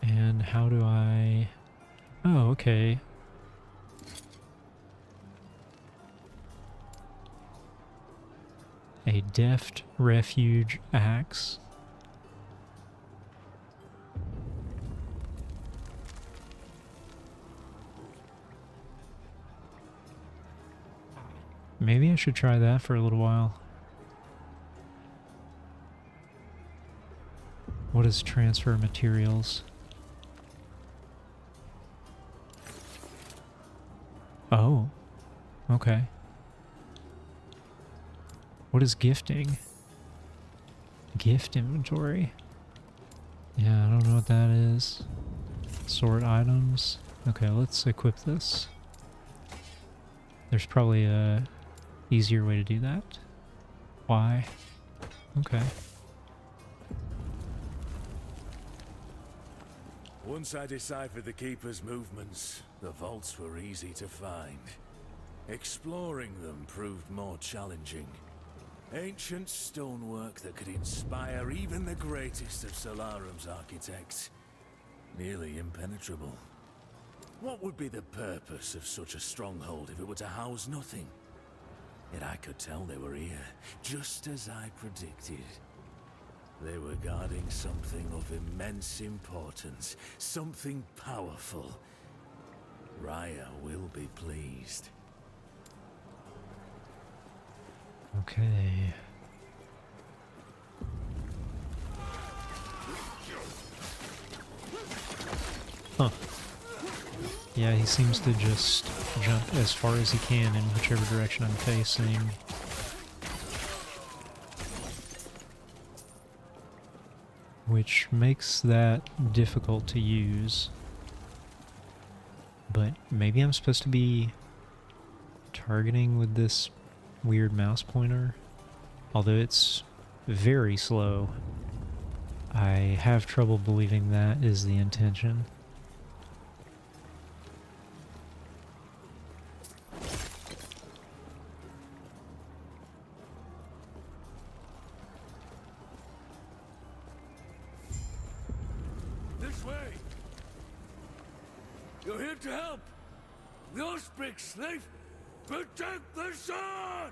And how do I... Oh, okay. A deft refuge axe. Maybe I should try that for a little while. What is transfer materials? Oh, okay. What is gifting? Gift inventory. Yeah, I don't know what that is. Sort items. Okay, let's equip this. There's probably a easier way to do that. Why? Okay. Once I deciphered the Keeper's movements, the vaults were easy to find. Exploring them proved more challenging. Ancient stonework that could inspire even the greatest of Solarum's architects. Nearly impenetrable. What would be the purpose of such a stronghold if it were to house nothing? Yet I could tell they were here, just as I predicted. They were guarding something of immense importance, something powerful. Raya will be pleased. Okay. Huh. Yeah, he seems to just jump as far as he can in whichever direction I'm facing. Which makes that difficult to use. But maybe I'm supposed to be targeting with this weird mouse pointer. Although it's very slow, I have trouble believing that is the intention. This way! You're here to help! No speak slave! Protect the sun!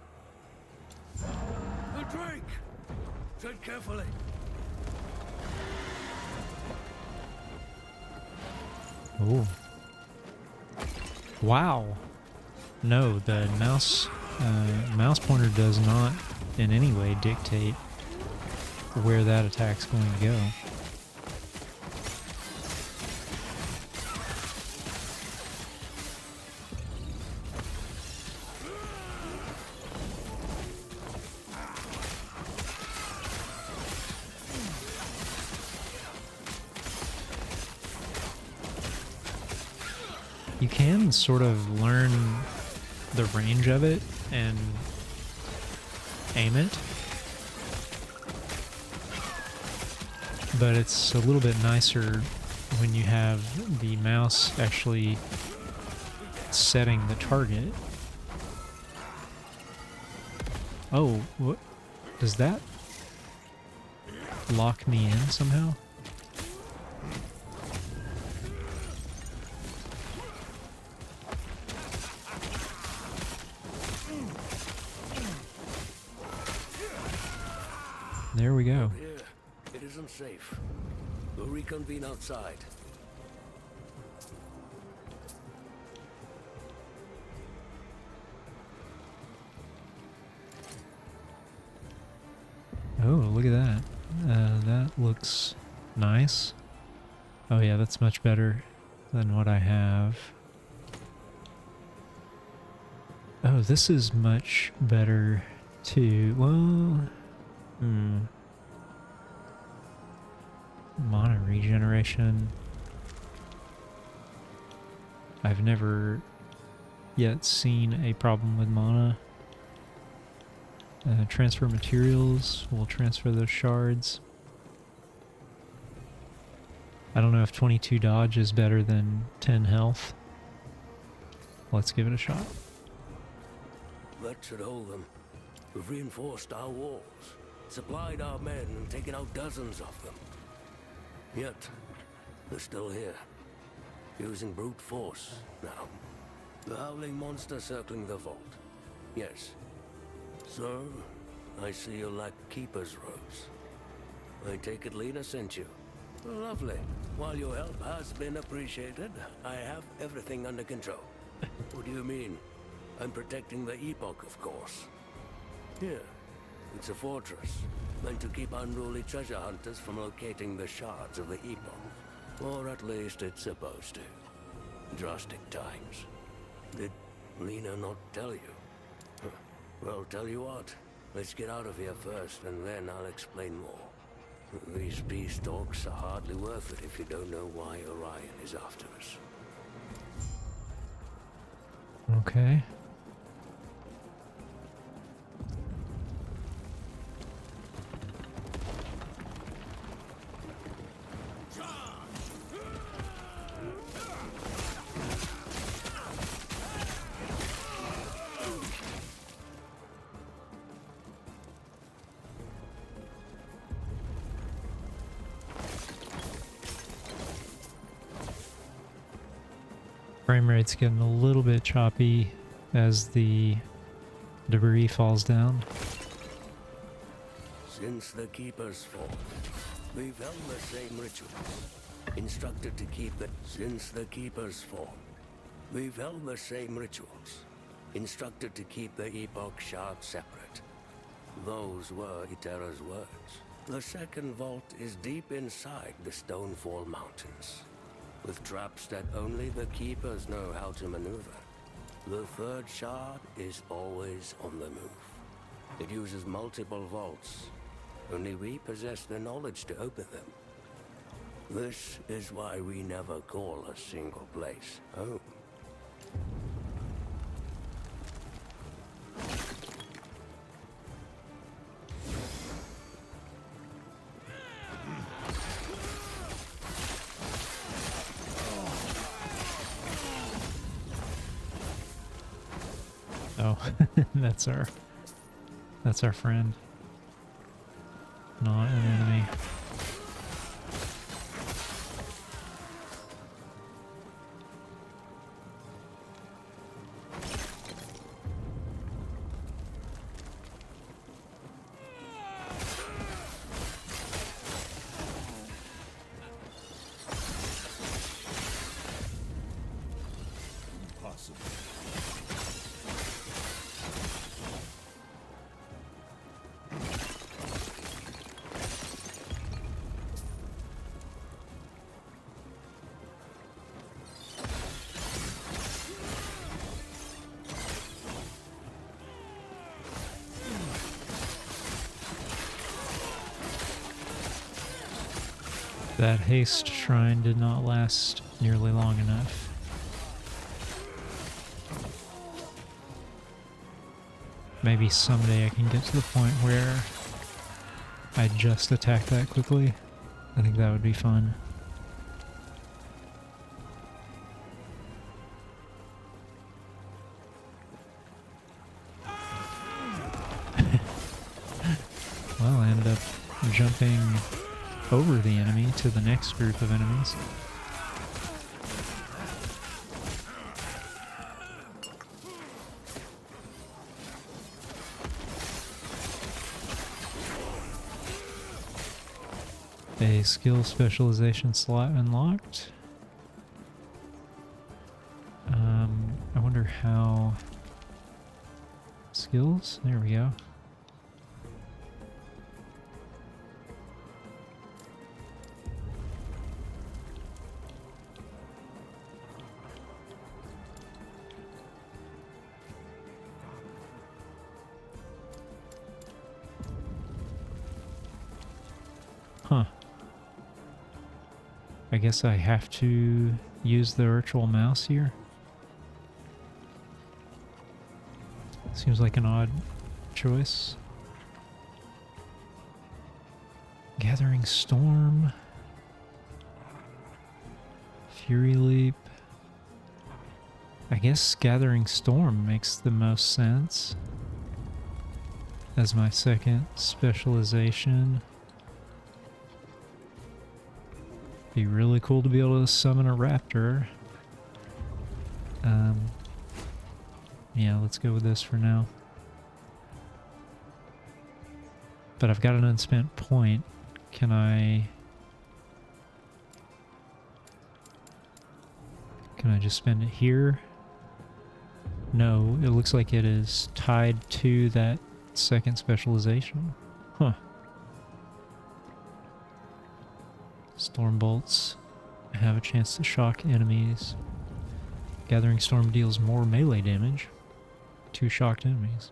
The drink! Tread carefully. Oh. Wow. No, the mouse pointer does not in any way dictate where that attack's going to go. You can sort of learn the range of it and aim it, but it's a little bit nicer when you have the mouse actually setting the target. Oh, what? Does that lock me in somehow? There we go. Here, it isn't safe. We'll reconvene outside. Oh, look at that. That looks nice. Oh yeah, that's much better than what I have. Oh, this is much better too. Well, mana regeneration. I've never yet seen a problem with mana. Transfer materials. We'll transfer those shards. I don't know if 22 dodge is better than 10 health. Let's give it a shot. That should hold them. We've reinforced our walls. supplied our men and taken out dozens of them. Yet, they're still here, using brute force now. The howling monster circling the vault. Yes. So, I see you lack Keeper's robes. I take it Lena sent you. Lovely. While your help has been appreciated, I have everything under control. What do you mean? I'm protecting the Epoch, of course. Here, it's a fortress, meant to keep unruly treasure hunters from locating the shards of the Epoch. Or at least it's supposed to. Drastic times. Did Lena not tell you? Huh. Well, tell you what. Let's get out of here first, and then I'll explain more. These peace talks are hardly worth it if you don't know why Orion is after us. Okay. Frame rate's getting a little bit choppy as the debris falls down. Since the Keeper's fall, we've held the same rituals. Instructed to keep the... Since the Keeper's fall, we've held the same rituals. Instructed to keep the Epoch shards separate. Those were Itera's words. The second vault is deep inside the Stonefall Mountains, with traps that only the Keepers know how to maneuver. The third shard is always on the move. It uses multiple vaults. Only we possess the knowledge to open them. This is why we never call a single place home. Oh, that's our friend, not an enemy. That haste shrine did not last nearly long enough. Maybe someday I can get to the point where I just attack that quickly. I think that would be fun. Well, I ended up jumping over the enemy to the next group of enemies. A skill specialization slot unlocked. I wonder how... Skills? There we go. Huh. I guess I have to use the virtual mouse here. Seems like an odd choice. Gathering Storm. Fury Leap. I guess Gathering Storm makes the most sense. as my second specialization. Be really cool to be able to summon a raptor. Yeah, let's go with this for now. But I've got an unspent point. Can I just spend it here? No, it looks like it is tied to that second specialization. Huh. Storm bolts have a chance to shock enemies. Gathering Storm deals more melee damage to shocked enemies.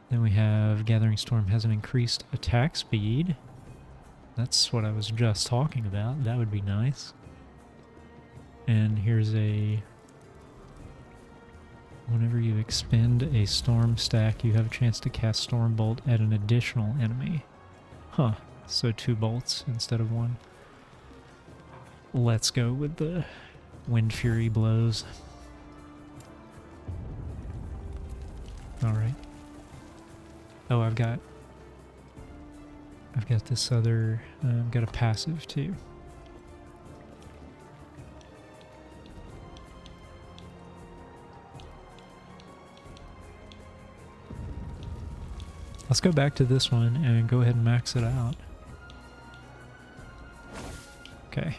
Then we have Gathering Storm has an increased attack speed. That's what I was just talking about. That would be nice. And here's a... Whenever you expend a Storm stack, you have a chance to cast Storm Bolt at an additional enemy. Huh. So 2 bolts instead of 1. Let's go with the Wind Fury blows. Alright. Oh, I've got this other, I've got a passive too. Let's go back to this one and go ahead and max it out. Okay.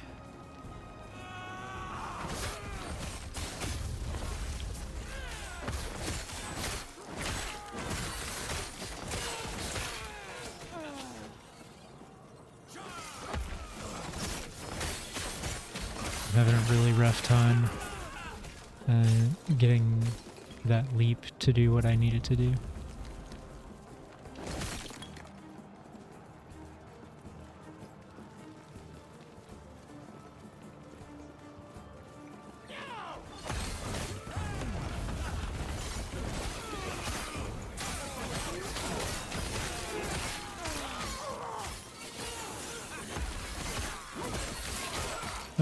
I'm having a really rough time getting that leap to do what I need it to do.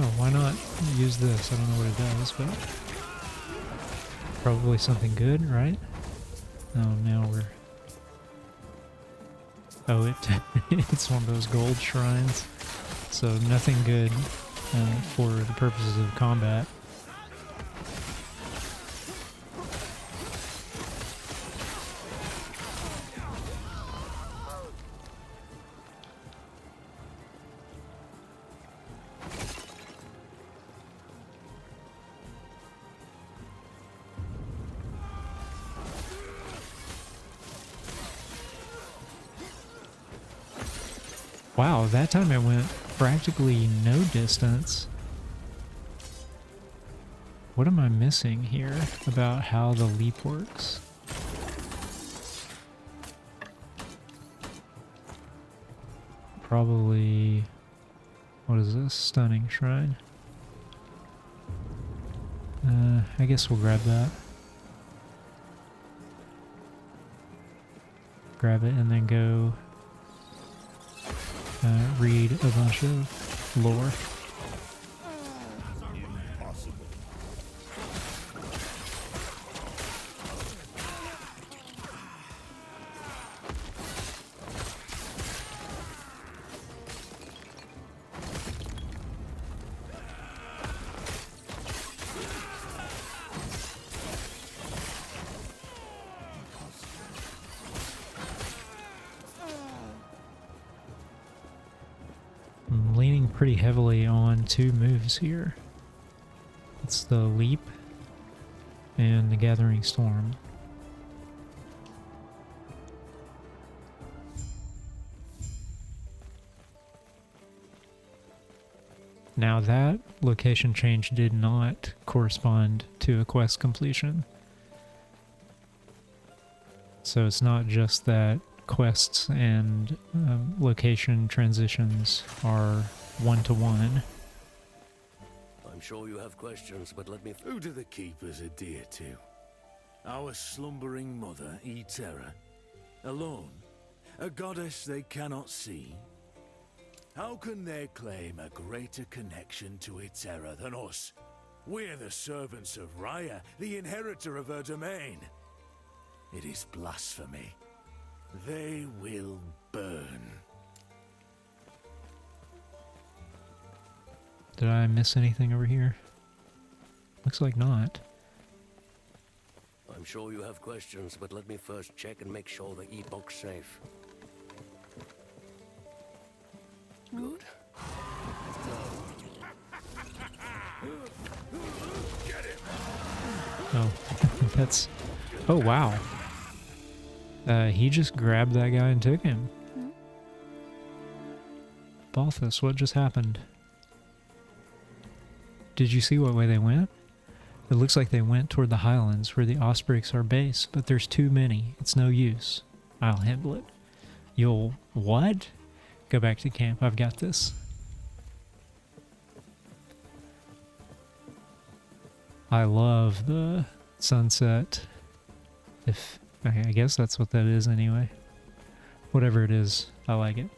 Oh, why not use this? I don't know what it does, but probably something good, right? Oh, now we're... Oh, it's one of those gold shrines, so nothing good for the purposes of combat. Wow, that time I went practically no distance. What am I missing here about how the leap works? Probably... What is this? Stunning Shrine. I guess we'll grab that. Grab it and then go... read a bunch of lore. I'm leaning pretty heavily on 2 moves here. It's the leap and the Gathering Storm. Now that location change did not correspond to a quest completion. So it's not just that quests and location transitions are one-to-one. I'm sure you have questions, but let me... Who do the keepers adhere to? Our slumbering mother, Terra? Alone? A goddess they cannot see? How can they claim a greater connection to Terra than us? We're the servants of Raya, the inheritor of her domain. It is blasphemy. They will burn. Did I miss anything over here? Looks like not. I'm sure you have questions, but let me first check and make sure the Epoch's safe. Good. Oh, that's... Oh, wow. He just grabbed that guy and took him. Balthus, what just happened? Did you see what way they went? It looks like they went toward the highlands where the Ospreys are based, but there's too many. It's no use. I'll handle it. You'll... what? Go back to camp. I've got this. I love the sunset. If... okay, I guess that's what that is anyway. Whatever it is, I like it.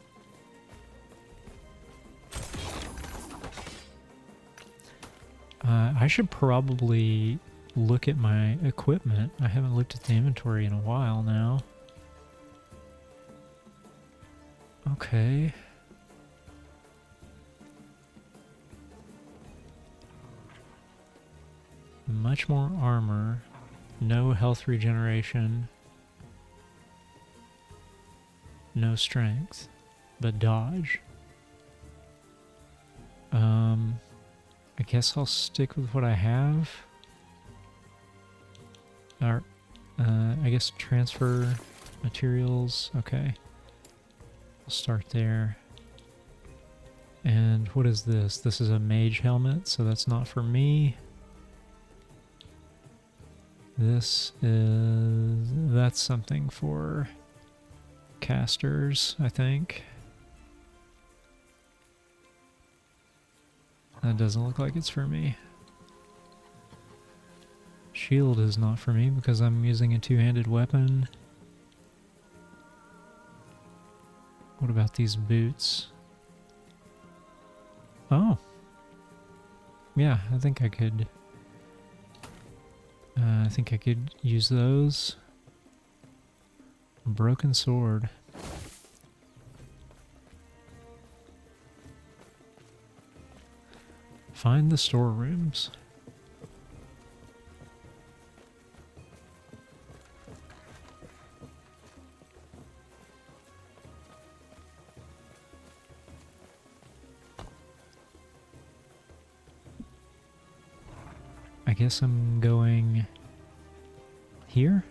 I should probably look at my equipment. I haven't looked at the inventory in a while now. Okay. Much more armor. No health regeneration. No strength. But dodge. I guess I'll stick with what I have. Or, I guess transfer materials. Okay. I'll start there. And what is this? This is a mage helmet, so that's not for me. This is... that's something for casters, I think. That doesn't look like it's for me. Shield is not for me because I'm using a two-handed weapon. What about these boots? Oh. Yeah, I think I could... I think I could use those. Broken sword. Find the storerooms. I guess I'm going here?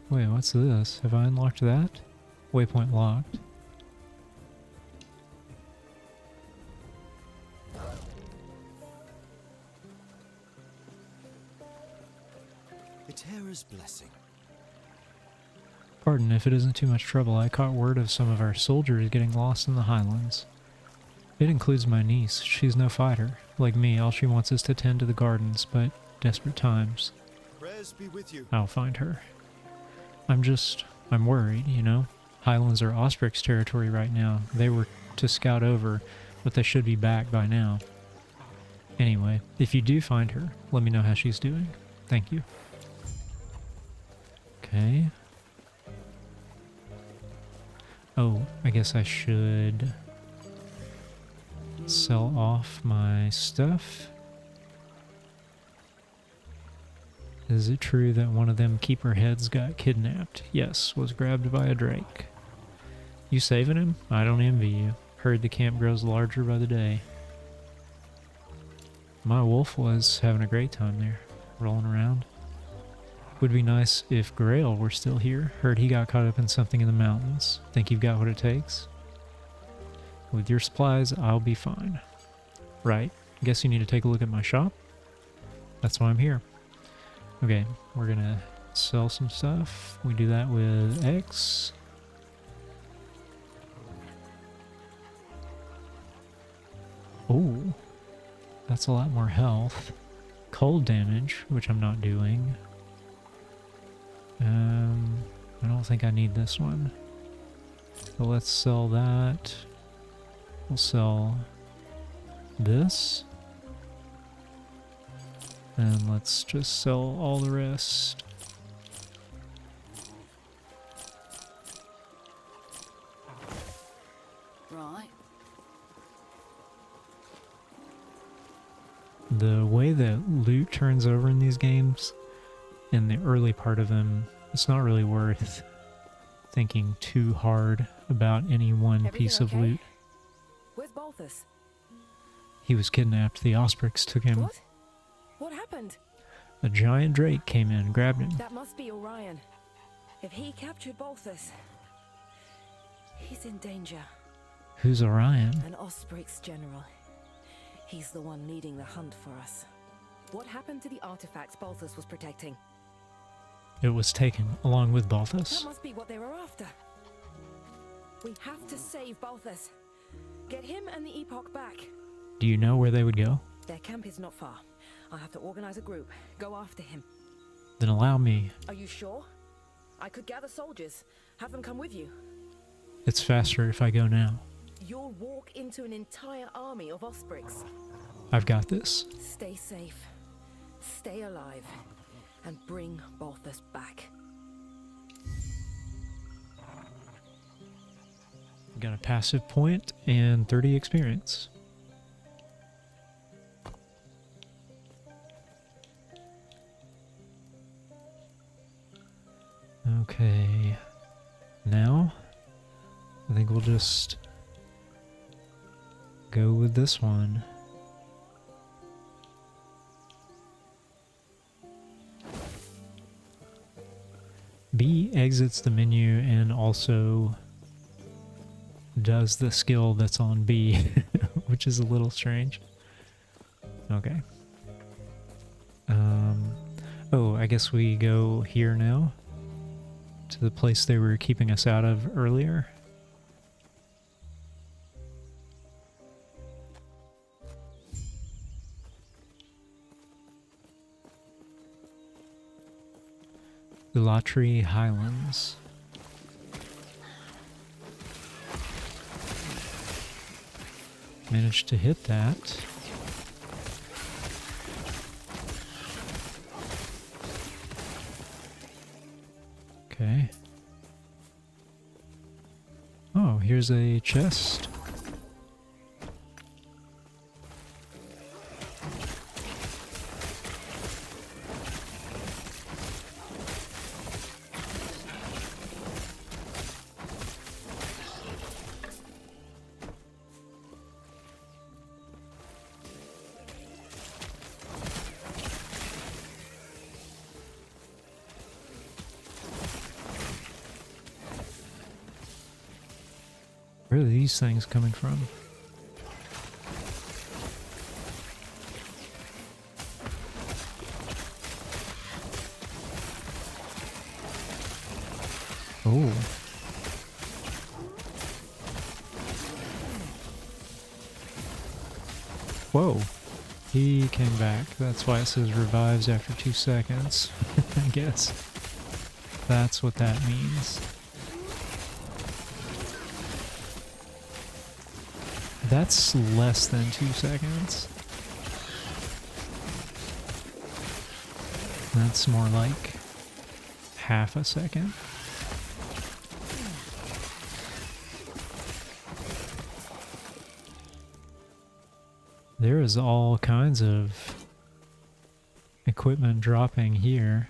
Wait, what's this? Have I unlocked that? Waypoint locked. Eterra's blessing. Pardon if it isn't too much trouble. I caught word of some of our soldiers getting lost in the highlands. It includes my niece. She's no fighter. Like me, all she wants is to tend to the gardens, but desperate times. Prayers be with you. I'll find her. I'm worried, you know? Highlands are Osprey's territory right now. They were to scout over, but they should be back by now. Anyway, if you do find her, let me know how she's doing. Thank you. Okay. Oh, I guess I should sell off my stuff. Is it true that one of them keeper heads got kidnapped? Yes, was grabbed by a drake. You saving him? I don't envy you. Heard the camp grows larger by the day. My wolf was having a great time there, rolling around. Would be nice if Grail were still here. Heard he got caught up in something in the mountains. Think you've got what it takes? With your supplies, I'll be fine. Right. Guess you need to take a look at my shop. That's why I'm here. Okay, we're gonna sell some stuff. We do that with X. Oh, that's a lot more health. Cold damage, which I'm not doing. I don't think I need this one. So let's sell that. We'll sell this. And let's just sell all the rest. right. The way that loot turns over in these games, in the early part of them, it's not really worth thinking too hard about any one Everything piece of okay? loot. Where's Balthus? He was kidnapped. The Osprix took him. What? What happened? A giant drake came in and grabbed him. That must be Orion. If he captured Balthus, he's in danger. Who's Orion? An Osprix general. He's the one leading the hunt for us. What happened to the artifacts Balthus was protecting? It was taken along with That Balthus. must be what they were after. We have to save Balthus. Get him and the Epoch back. Do you know where they would go? Their camp is not far. I'll have to organize a group. Go after him. Then allow me. Are you sure? I could gather soldiers. Have them come with you. It's faster if I go now. You'll walk into an entire army of Osprix. I've got this. Stay safe. Stay alive. And bring Balthus back. Got a passive point and 30 experience. Okay. Now, I think we'll just go with this one. B exits the menu and also does the skill that's on B, which is a little strange. Okay. Oh, I guess we go here now, to the place they were keeping us out of earlier. Ulatri Highlands. Managed to hit that. Okay. Oh, here's a chest. Where are these things coming from? Oh. Whoa. He came back. That's why it says revives after 2 seconds. I guess. That's what that means. That's less than 2 seconds. That's more like half a second. There is all kinds of equipment dropping here.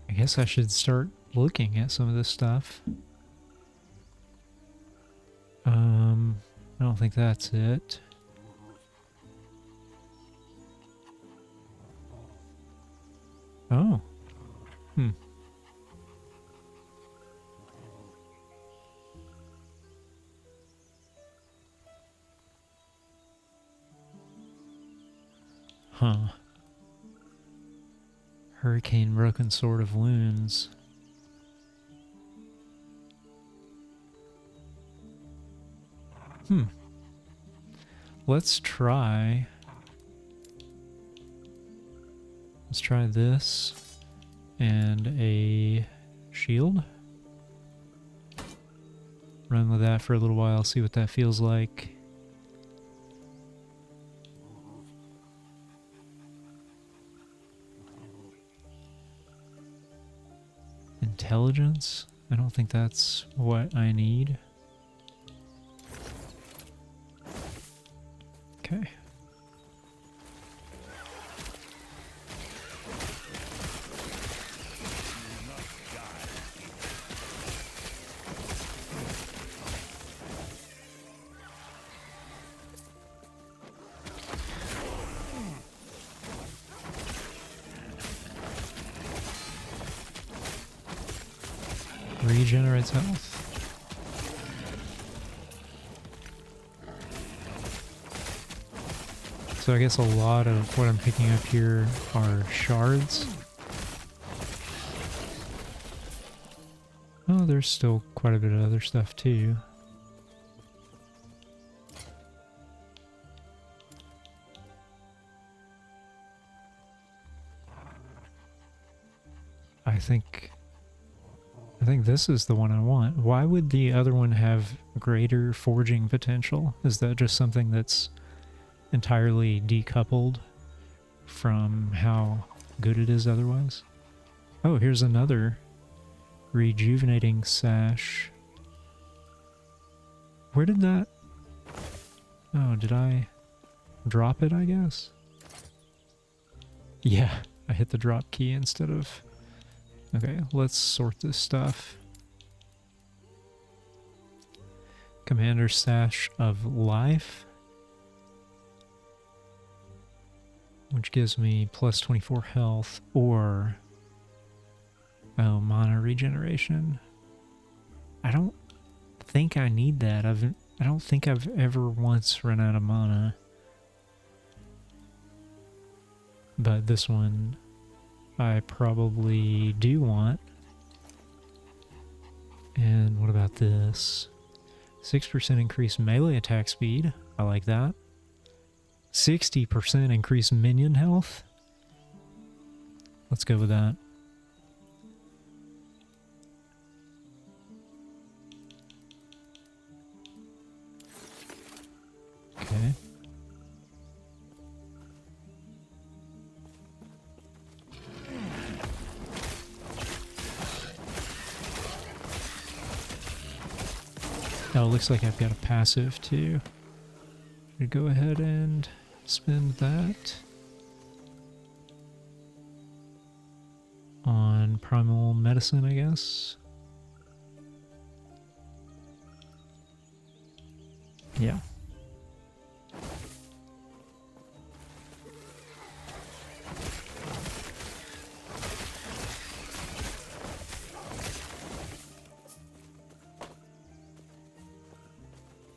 I guess I should start looking at some of this stuff. I don't think that's it. Oh. Huh. Hurricane Broken Sword of Wounds. Let's try this and a shield. Run with that for a little while, see what that feels like. Intelligence? I don't think that's what I need. Okay. Regenerates health. So I guess a lot of what I'm picking up here are shards. Oh, there's still quite a bit of other stuff too. I think this is the one I want. Why would the other one have greater forging potential? Is that just something that's entirely decoupled from how good it is otherwise? Oh, here's another rejuvenating sash. Where did that... Oh, did I drop it, I guess? Yeah, I hit the drop key instead of... Okay, let's sort this stuff. Commander Sash of Life, which gives me plus 24 health, or oh, mana regeneration. I don't think I need that. I don't think I've ever once run out of mana. But this one I probably do want. And what about this? 6% increased melee attack speed. I like that. 60% increased minion health. Let's go with that. Okay. Oh, it looks like I've got a passive too. I'm gonna go ahead and spend that on primal medicine, I guess. Yeah.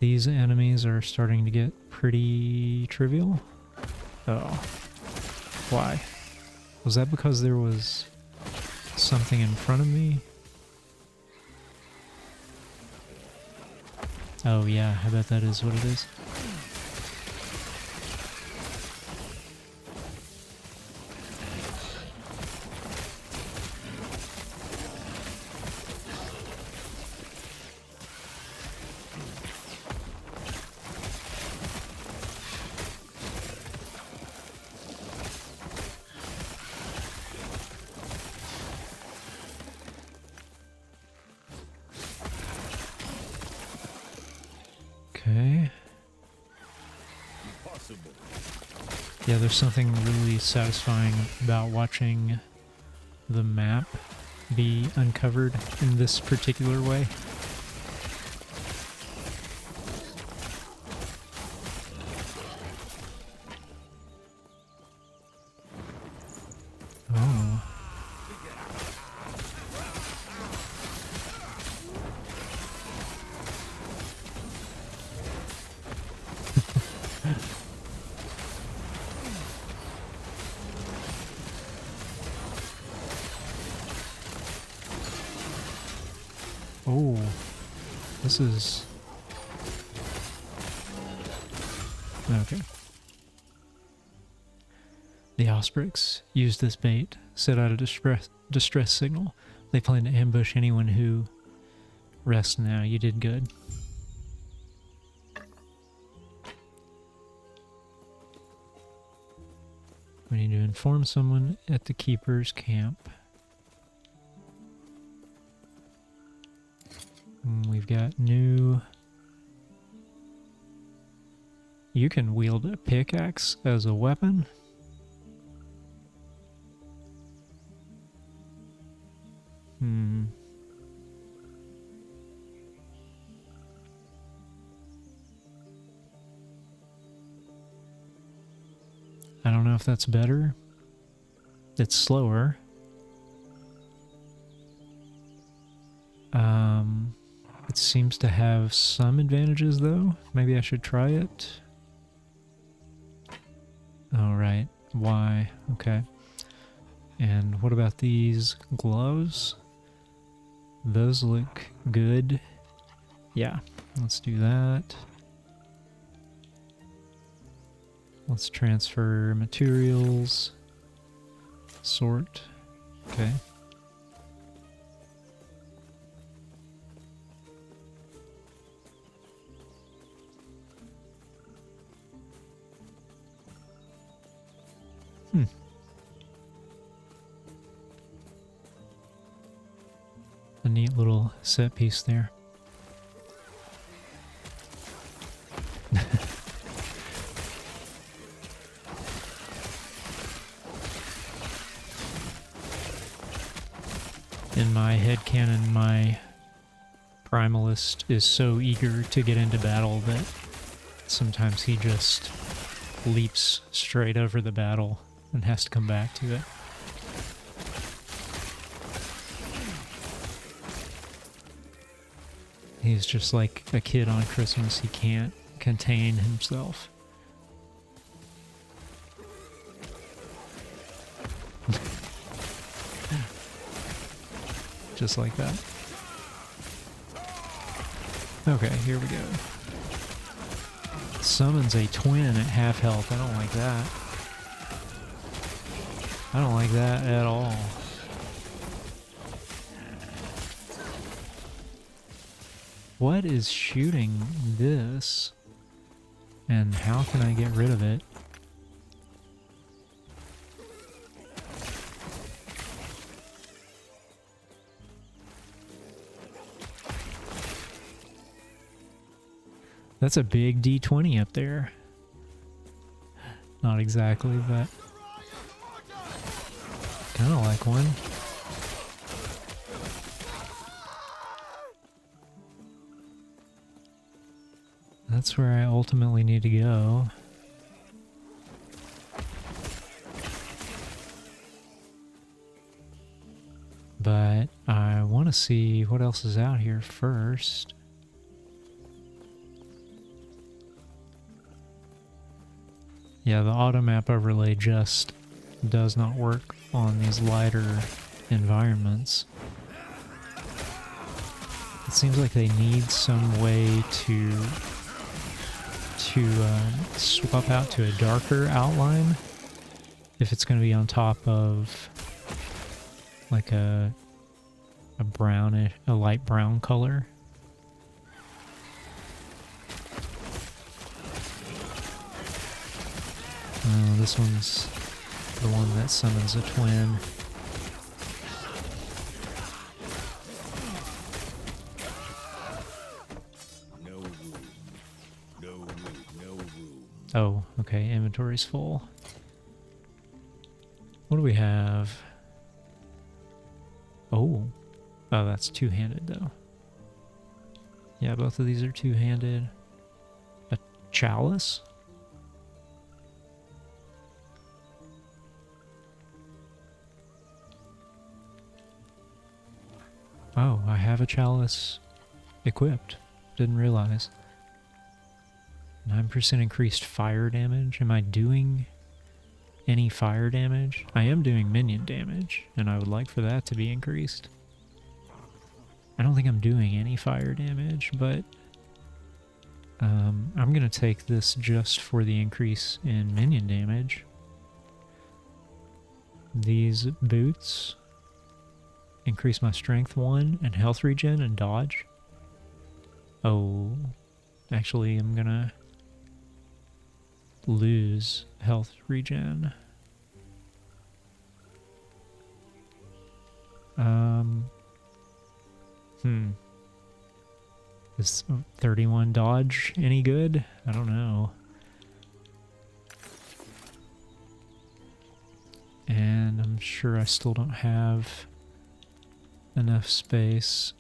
These enemies are starting to get pretty trivial. Oh. Why? Was that because there was something in front of me? Oh yeah, I bet that is what it is. Okay. Yeah, there's something really satisfying about watching the map be uncovered in this particular way. Oh. Oh, this is... Okay. The Ospreys used this bait, set out a distress signal. They plan to ambush anyone who Rest now. You did good. We need to inform someone at the Keeper's camp. We've got new... You can wield a pickaxe as a weapon. I don't know if that's better. It's slower. It seems to have some advantages though. Maybe I should try it. All right. Why? Okay. And what about these gloves? Those look good. Yeah, let's do that. Let's transfer materials. Sort. Okay. A neat little set piece there. In my headcanon, my primalist is so eager to get into battle that sometimes he just leaps straight over the battle and has to come back to it. He's just like a kid on Christmas. He can't contain himself. Just like that. Okay, here we go. Summons a twin at half health. I don't like that. I don't like that at all. What is shooting this? And how can I get rid of it? That's a big D20 up there. Not exactly, but kind of like one. That's where I ultimately need to go. But I want to see what else is out here first. Yeah, the auto map overlay just does not work on these lighter environments. It seems like they need some way to swap out to a darker outline if it's going to be on top of like a brownish, a light brown color. This one's the one that summons a twin. Oh, okay, inventory's full. What do we have? Oh, that's two-handed though. Yeah, both of these are two-handed. A chalice? Oh, I have a chalice equipped. Didn't realize. 9% increased fire damage. Am I doing any fire damage? I am doing minion damage, and I would like for that to be increased. I don't think I'm doing any fire damage, but I'm going to take this just for the increase in minion damage. These boots increase my strength 1 and health regen and dodge. Oh, actually, I'm gonna lose health regen. Is 31 dodge any good? I don't know. And I'm sure I still don't have enough space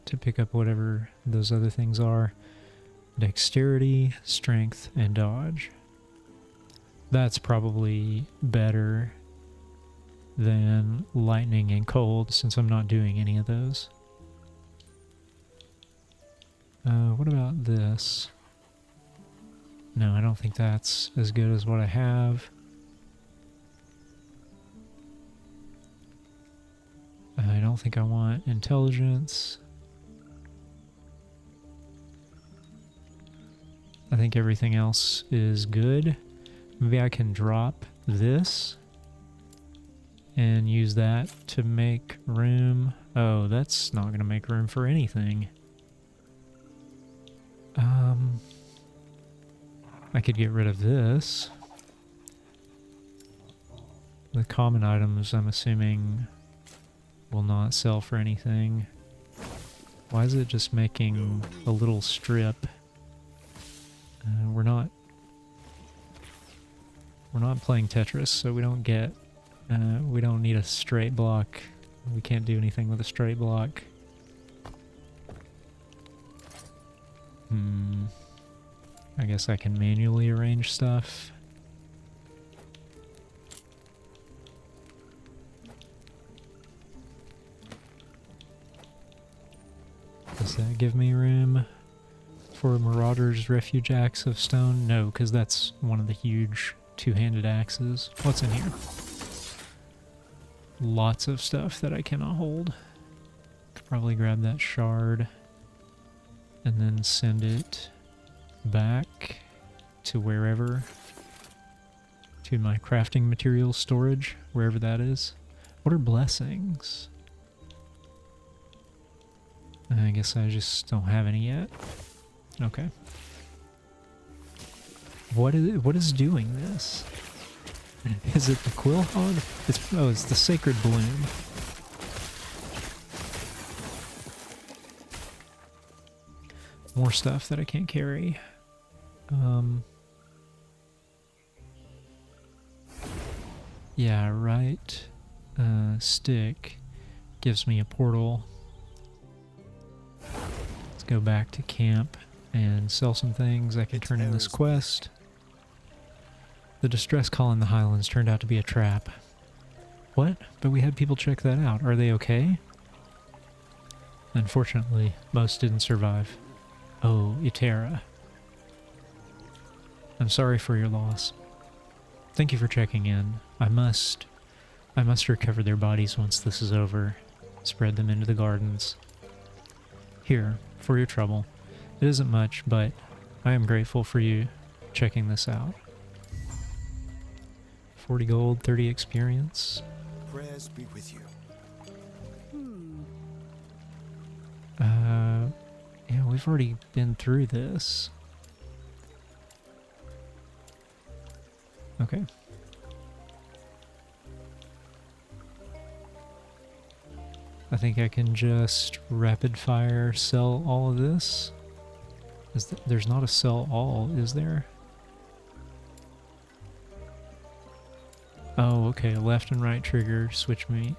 to pick up whatever those other things are. Dexterity, strength, and dodge. That's probably better than lightning and cold since I'm not doing any of those. What about this? No, I don't think that's as good as what I have. I don't think I want intelligence. I think everything else is good. Maybe I can drop this and use that to make room. Oh, that's not going to make room for anything. I could get rid of this. The common items, I'm assuming, will not sell for anything. Why is it just making a little strip? We're not playing Tetris, so we don't get, we don't need a straight block. We can't do anything with a straight block. I guess I can manually arrange stuff. Does that give me room for Marauder's Refuge Axe of Stone? No, because that's one of the huge two-handed axes. What's in here? Lots of stuff that I cannot hold. Could probably grab that shard and then send it back to wherever. To my crafting materials storage, wherever that is. What are blessings? I guess I just don't have any yet. Okay. What is doing this? Is it the quill hog? It's the sacred bloom. More stuff that I can't carry. Yeah, right. Stick gives me a portal. Let's go back to camp and sell some things. I can turn in this quest. The distress call in the Highlands turned out to be a trap. What? But we had people check that out. Are they okay? Unfortunately, most didn't survive. Oh, Itera. I'm sorry for your loss. Thank you for checking in. I must recover their bodies once this is over. Spread them into the gardens. Here, for your trouble. It isn't much, but I am grateful for you checking this out. 40 gold, 30 experience. Prayers be with you. Yeah, we've already been through this. Okay. I think I can just rapid fire sell all of this. There's not a sell all, is there? Oh, okay, left and right trigger switch me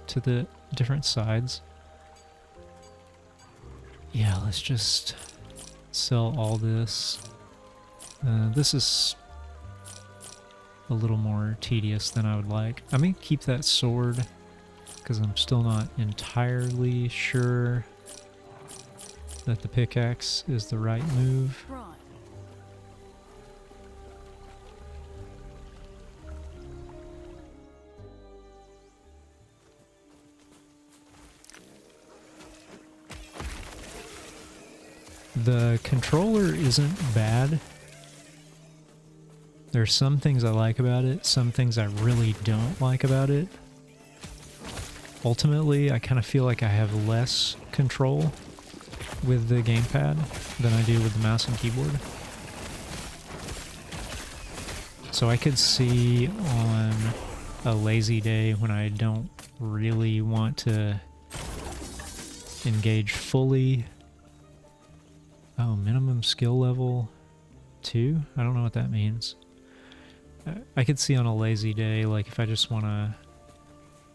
to the different sides. Yeah, let's just sell all this. This is a little more tedious than I would like. I may keep that sword because I'm still not entirely sure that the pickaxe is the right move. Right. The controller isn't bad. There's some things I like about it, some things I really don't like about it. Ultimately, I kind of feel like I have less control with the gamepad than I do with the mouse and keyboard. So I could see on a lazy day when I don't really want to engage fully. Oh, minimum skill level 2? I don't know what that means. I could see on a lazy day, like if I just want to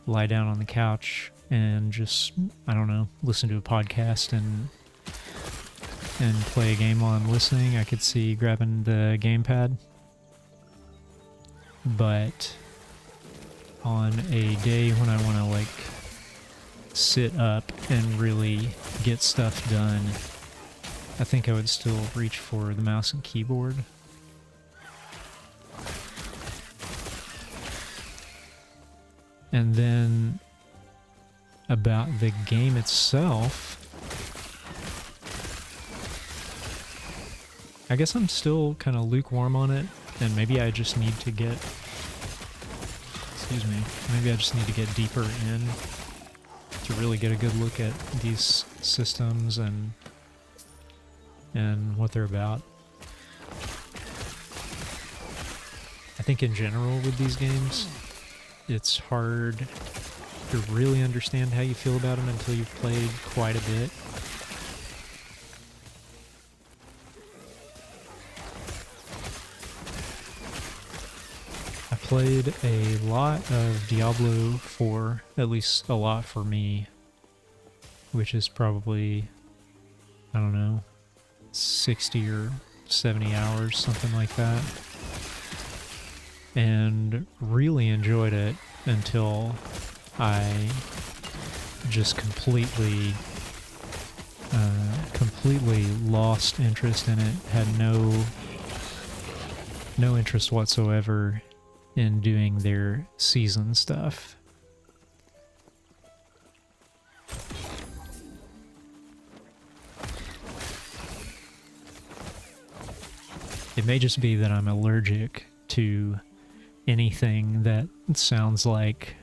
lie down on the couch and just, I don't know, listen to a podcast and play a game while I'm listening, I could see grabbing the gamepad. But on a day when I want to like sit up and really get stuff done, I think I would still reach for the mouse and keyboard. And then about the game itself, I guess I'm still kind of lukewarm on it, and maybe I just need to get, maybe I just need to get deeper in to really get a good look at these systems and what they're about. I think in general with these games, it's hard to really understand how you feel about them until you've played quite a bit. I played a lot of Diablo 4, at least a lot for me, which is probably, I don't know, 60 or 70 hours, something like that. And really enjoyed it until I just completely lost interest in it. Had no interest whatsoever in doing their season stuff. It may just be that I'm allergic to anything that sounds like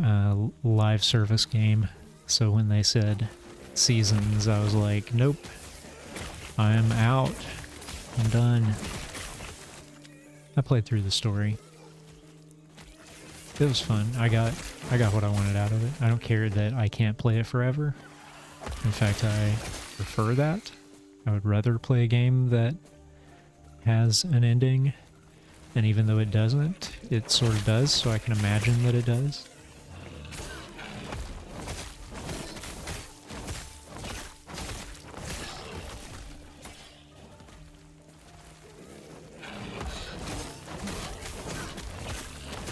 a live service game. So when they said seasons, I was like, nope, I'm out. I'm done. I played through the story. It was fun. I got what I wanted out of it. I don't care that I can't play it forever. In fact, I prefer that. I would rather play a game that has an ending. And even though it doesn't, it sort of does, so I can imagine that it does.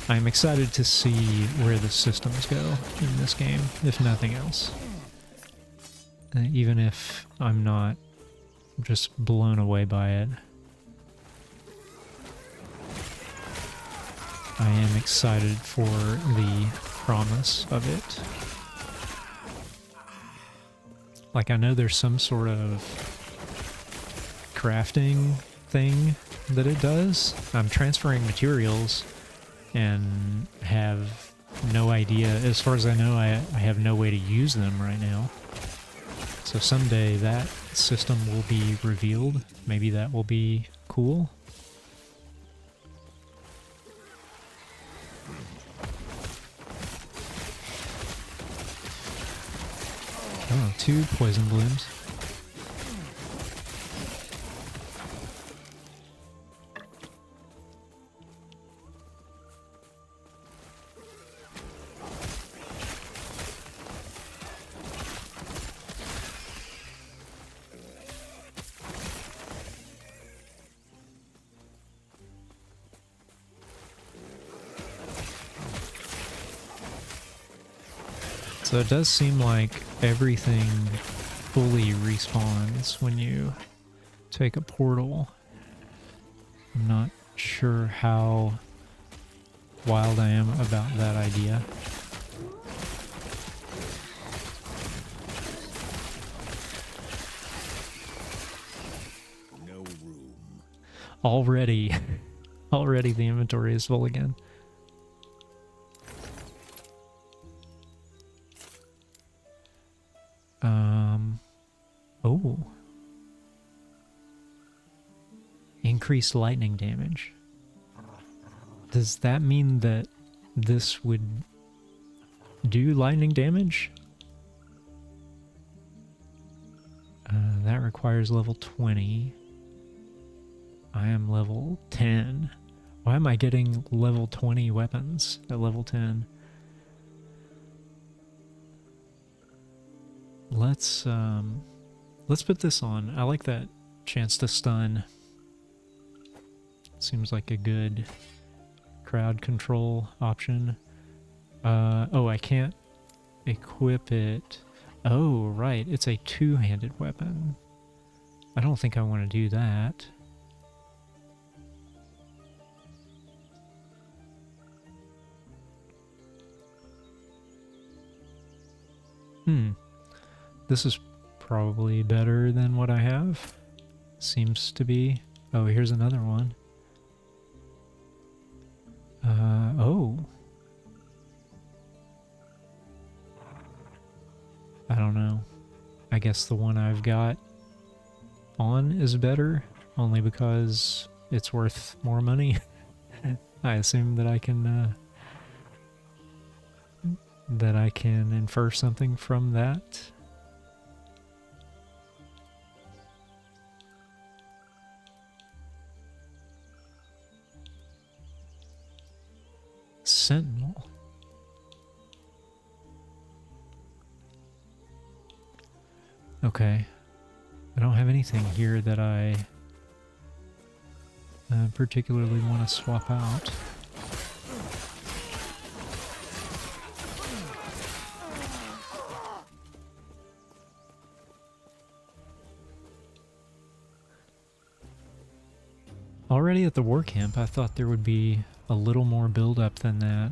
I'm excited to see where the systems go in this game, if nothing else. Even if I'm not just blown away by it. I am excited for the promise of it. Like, I know there's some sort of crafting thing that it does. I'm transferring materials and have no idea. As far as I know, I have no way to use them right now. So someday that system will be revealed. Maybe that will be cool. Oh, 2 poison blooms. So it does seem like everything fully respawns when you take a portal. I'm not sure how wild I am about that idea. No room. Already the inventory is full again. Oh. Increased lightning damage. Does that mean that this would do lightning damage? That requires level 20. I am level 10. Why am I getting level 20 weapons at level 10? Let's put this on. I like that chance to stun. Seems like a good crowd control option. Oh, I can't equip it. Oh, right. It's a two-handed weapon. I don't think I want to do that. This is probably better than what I have. Seems to be. Oh, here's another one. Oh. I don't know. I guess the one I've got on is better, only because it's worth more money. I assume that I can infer something from that. Sentinel. Okay. I don't have anything here that I particularly want to swap out. Already at the war camp, I thought there would be a little more build-up than that.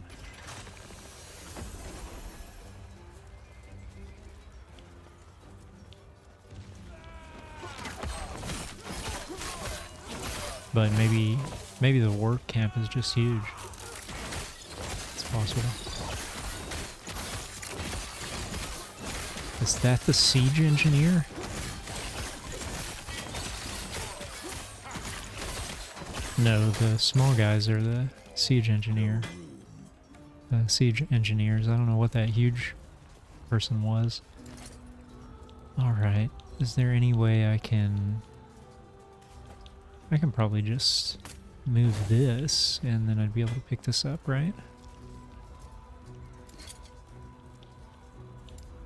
But maybe the war camp is just huge. It's possible. Is that the siege engineer? No, the small guys are the siege engineer. Siege engineers. I don't know what that huge person was. Alright. Is there any way I can probably just move this and then I'd be able to pick this up, right?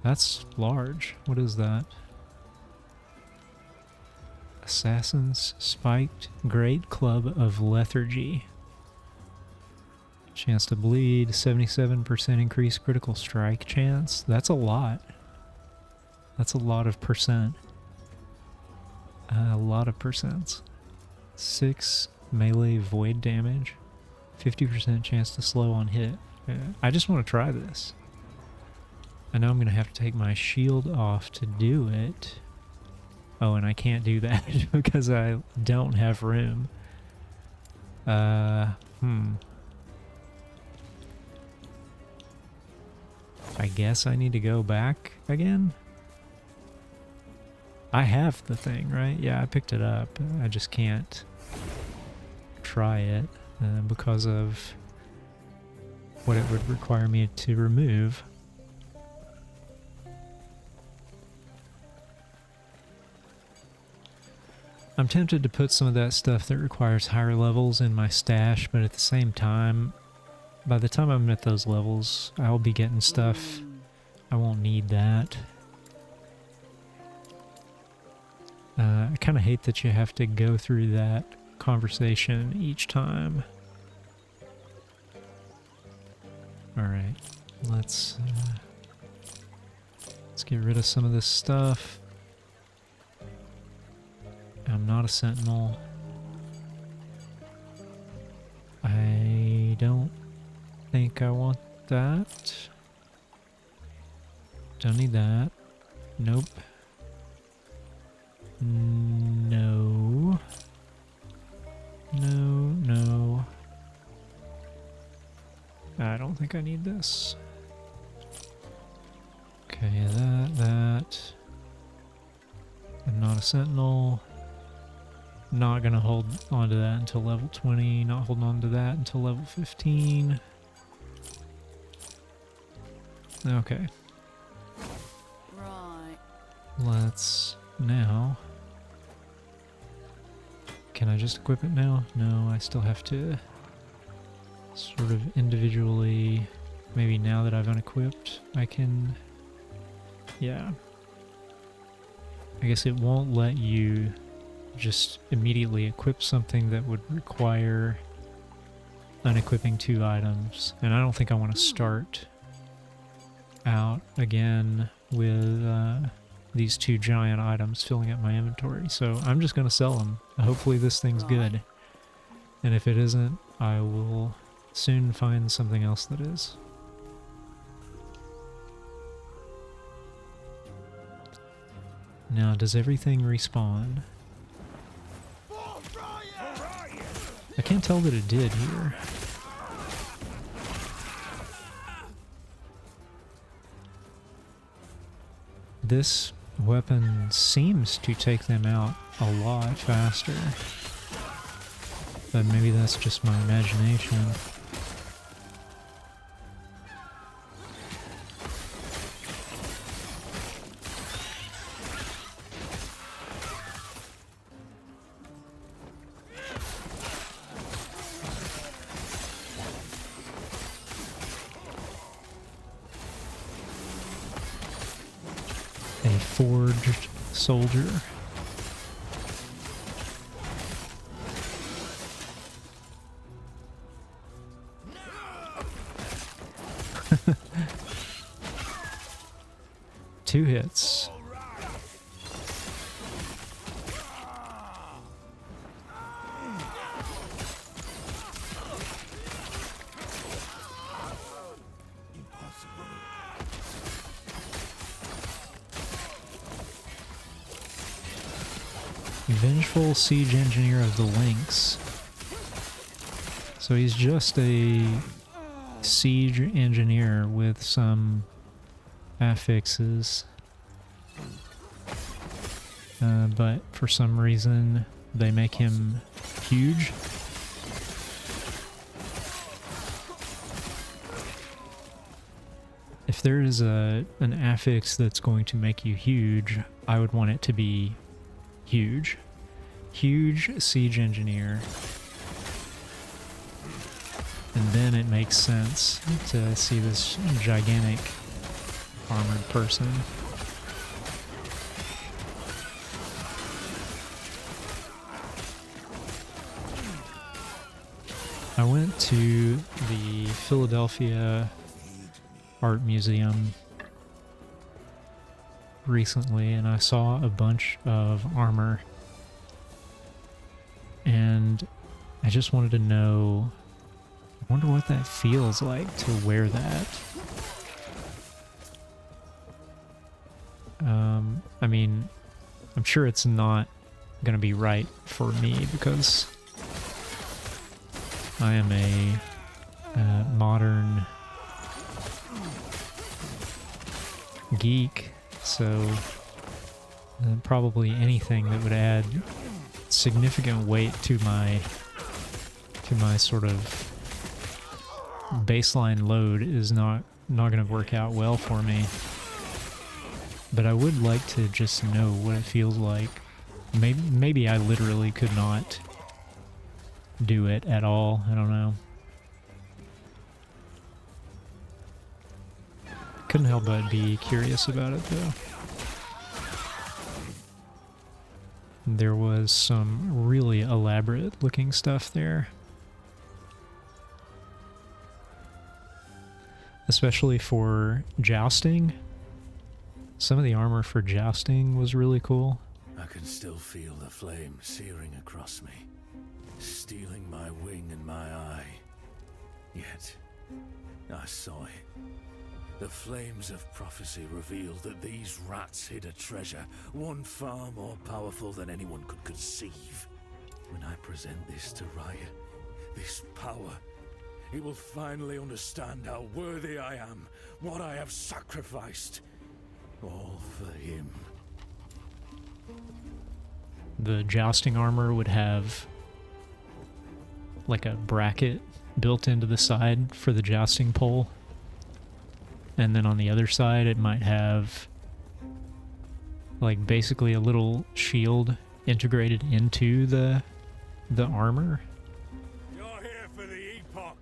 That's large. What is that? Assassin's Spiked Great Club of Lethargy. Chance to bleed, 77% increased critical strike chance. That's a lot. That's a lot of percent. A lot of percents. 6 melee void damage. 50% chance to slow on hit. I just want to try this. I know I'm going to have to take my shield off to do it. Oh, and I can't do that because I don't have room. I guess I need to go back again? I have the thing, right? Yeah, I picked it up. I just can't try it because of what it would require me to remove. I'm tempted to put some of that stuff that requires higher levels in my stash, but at the same time, by the time I'm at those levels, I'll be getting stuff. I won't need that. I kind of hate that you have to go through that conversation each time. Alright, let's get rid of some of this stuff. I'm not a sentinel. I don't think I want that. Don't need that. Nope. No. No. I don't think I need this. Okay, that. I'm Sentinel. Not gonna hold on to that until level 20. Not holding on to that until level 15. Okay. Right. Let's now... Can I just equip it now? No, I still have to sort of individually... Maybe now that I've unequipped, I can... Yeah. I guess it won't let you just immediately equip something that would require unequipping 2 items. And I don't think I want to start out again with these 2 giant items filling up my inventory. So I'm just going to sell them. Hopefully this thing's good. And if it isn't, I will soon find something else that is. Now, does everything respawn? I can't tell that it did here. This weapon seems to take them out a lot faster. But maybe that's just my imagination. A forged soldier. Two hits. Vengeful Siege Engineer of the Lynx. So he's just a siege engineer with some affixes. But for some reason they make him huge. If there is an affix that's going to make you huge, I would want it to be huge. Huge siege engineer. And then it makes sense to see this gigantic armored person. I went to the Philadelphia Art Museum recently and I saw a bunch of armor. And I just wanted to know, I wonder what that feels like to wear that. I mean, I'm sure it's not going to be right for me because I am a modern geek, so probably anything that would add significant weight to my sort of baseline load is not going to work out well for me. But I would like to just know what it feels like. Maybe I literally could not do it at all. I don't know. Couldn't help but be curious about it though. There was some really elaborate looking stuff there. Especially for jousting. Some of the armor for jousting was really cool. I can still feel the flame searing across me, stealing my wing and my eye. Yet, I saw it. The flames of prophecy revealed that these rats hid a treasure, one far more powerful than anyone could conceive. When I present this to Riot, this power, it will finally understand how worthy I am, what I have sacrificed. All for him. the jousting armor would have like a bracket built into the side for the jousting pole. And then on the other side it might have like basically a little shield integrated into the armor. You're here for the Epoch.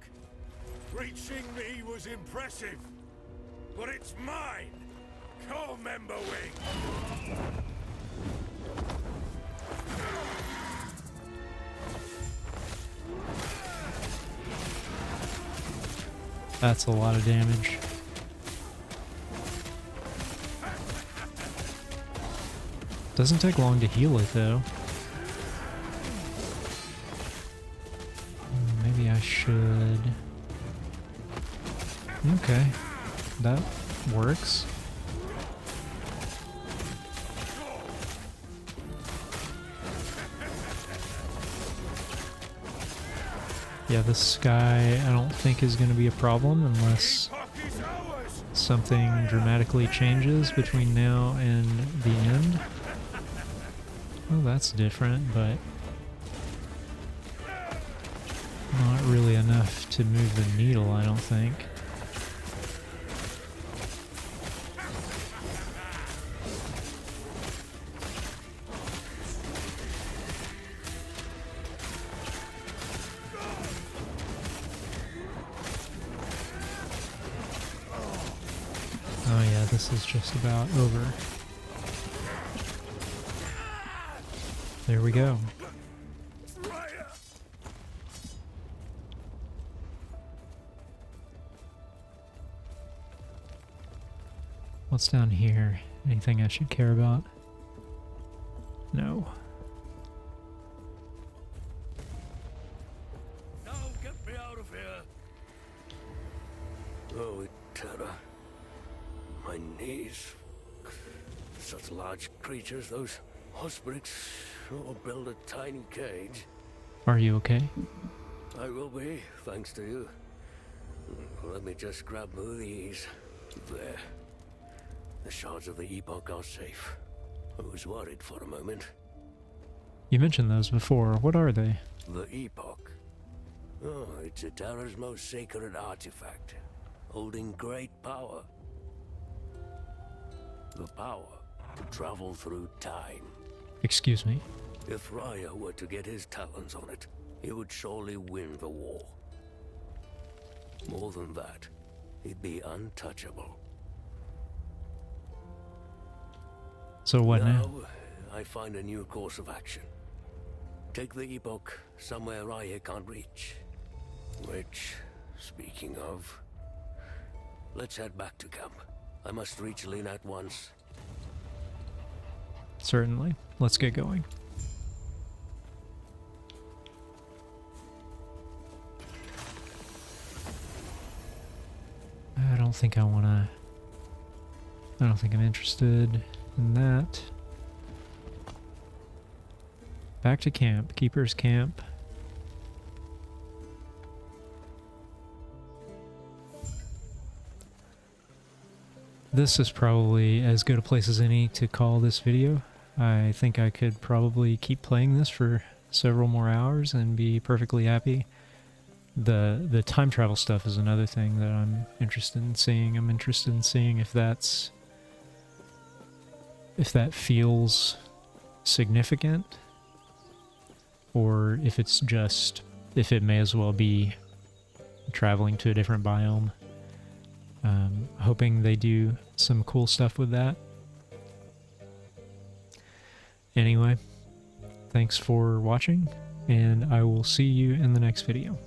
Reaching me was impressive, but it's mine. Call member wing. That's a lot of damage. Doesn't take long to heal it though. Maybe I should... Okay, that works. Yeah, this guy I don't think is going to be a problem unless something dramatically changes between now and the end. Oh, that's different, but not really enough to move the needle, I don't think. Oh yeah, this is just about over. There we go. What's down here? Anything I should care about? No. No, get me out of here. Oh, terror. My knees. Such large creatures, those ospreys. Or build a tiny cage. Are you okay? I will be, thanks to you. Let me just grab these. There. The shards of the Epoch are safe. I was worried for a moment. You mentioned those before. What are they? The Epoch. Oh, it's a Terra's most sacred artifact, holding great power. The power to travel through time. Excuse me. If Raya were to get his talons on it, he would surely win the war. More than that, he'd be untouchable. So what now? I find a new course of action. Take the Epoch somewhere Raya can't reach. Which, speaking of, let's head back to camp. I must reach Lin at once. Certainly. Let's get going. I don't think I don't think I'm interested in that. Back to camp. Keeper's camp. This is probably as good a place as any to call this video. I think I could probably keep playing this for several more hours and be perfectly happy. The time travel stuff is another thing that I'm interested in seeing. I'm interested in seeing if that feels significant, or if it's just, if it may as well be traveling to a different biome. Hoping they do some cool stuff with that. Anyway, thanks for watching, and I will see you in the next video.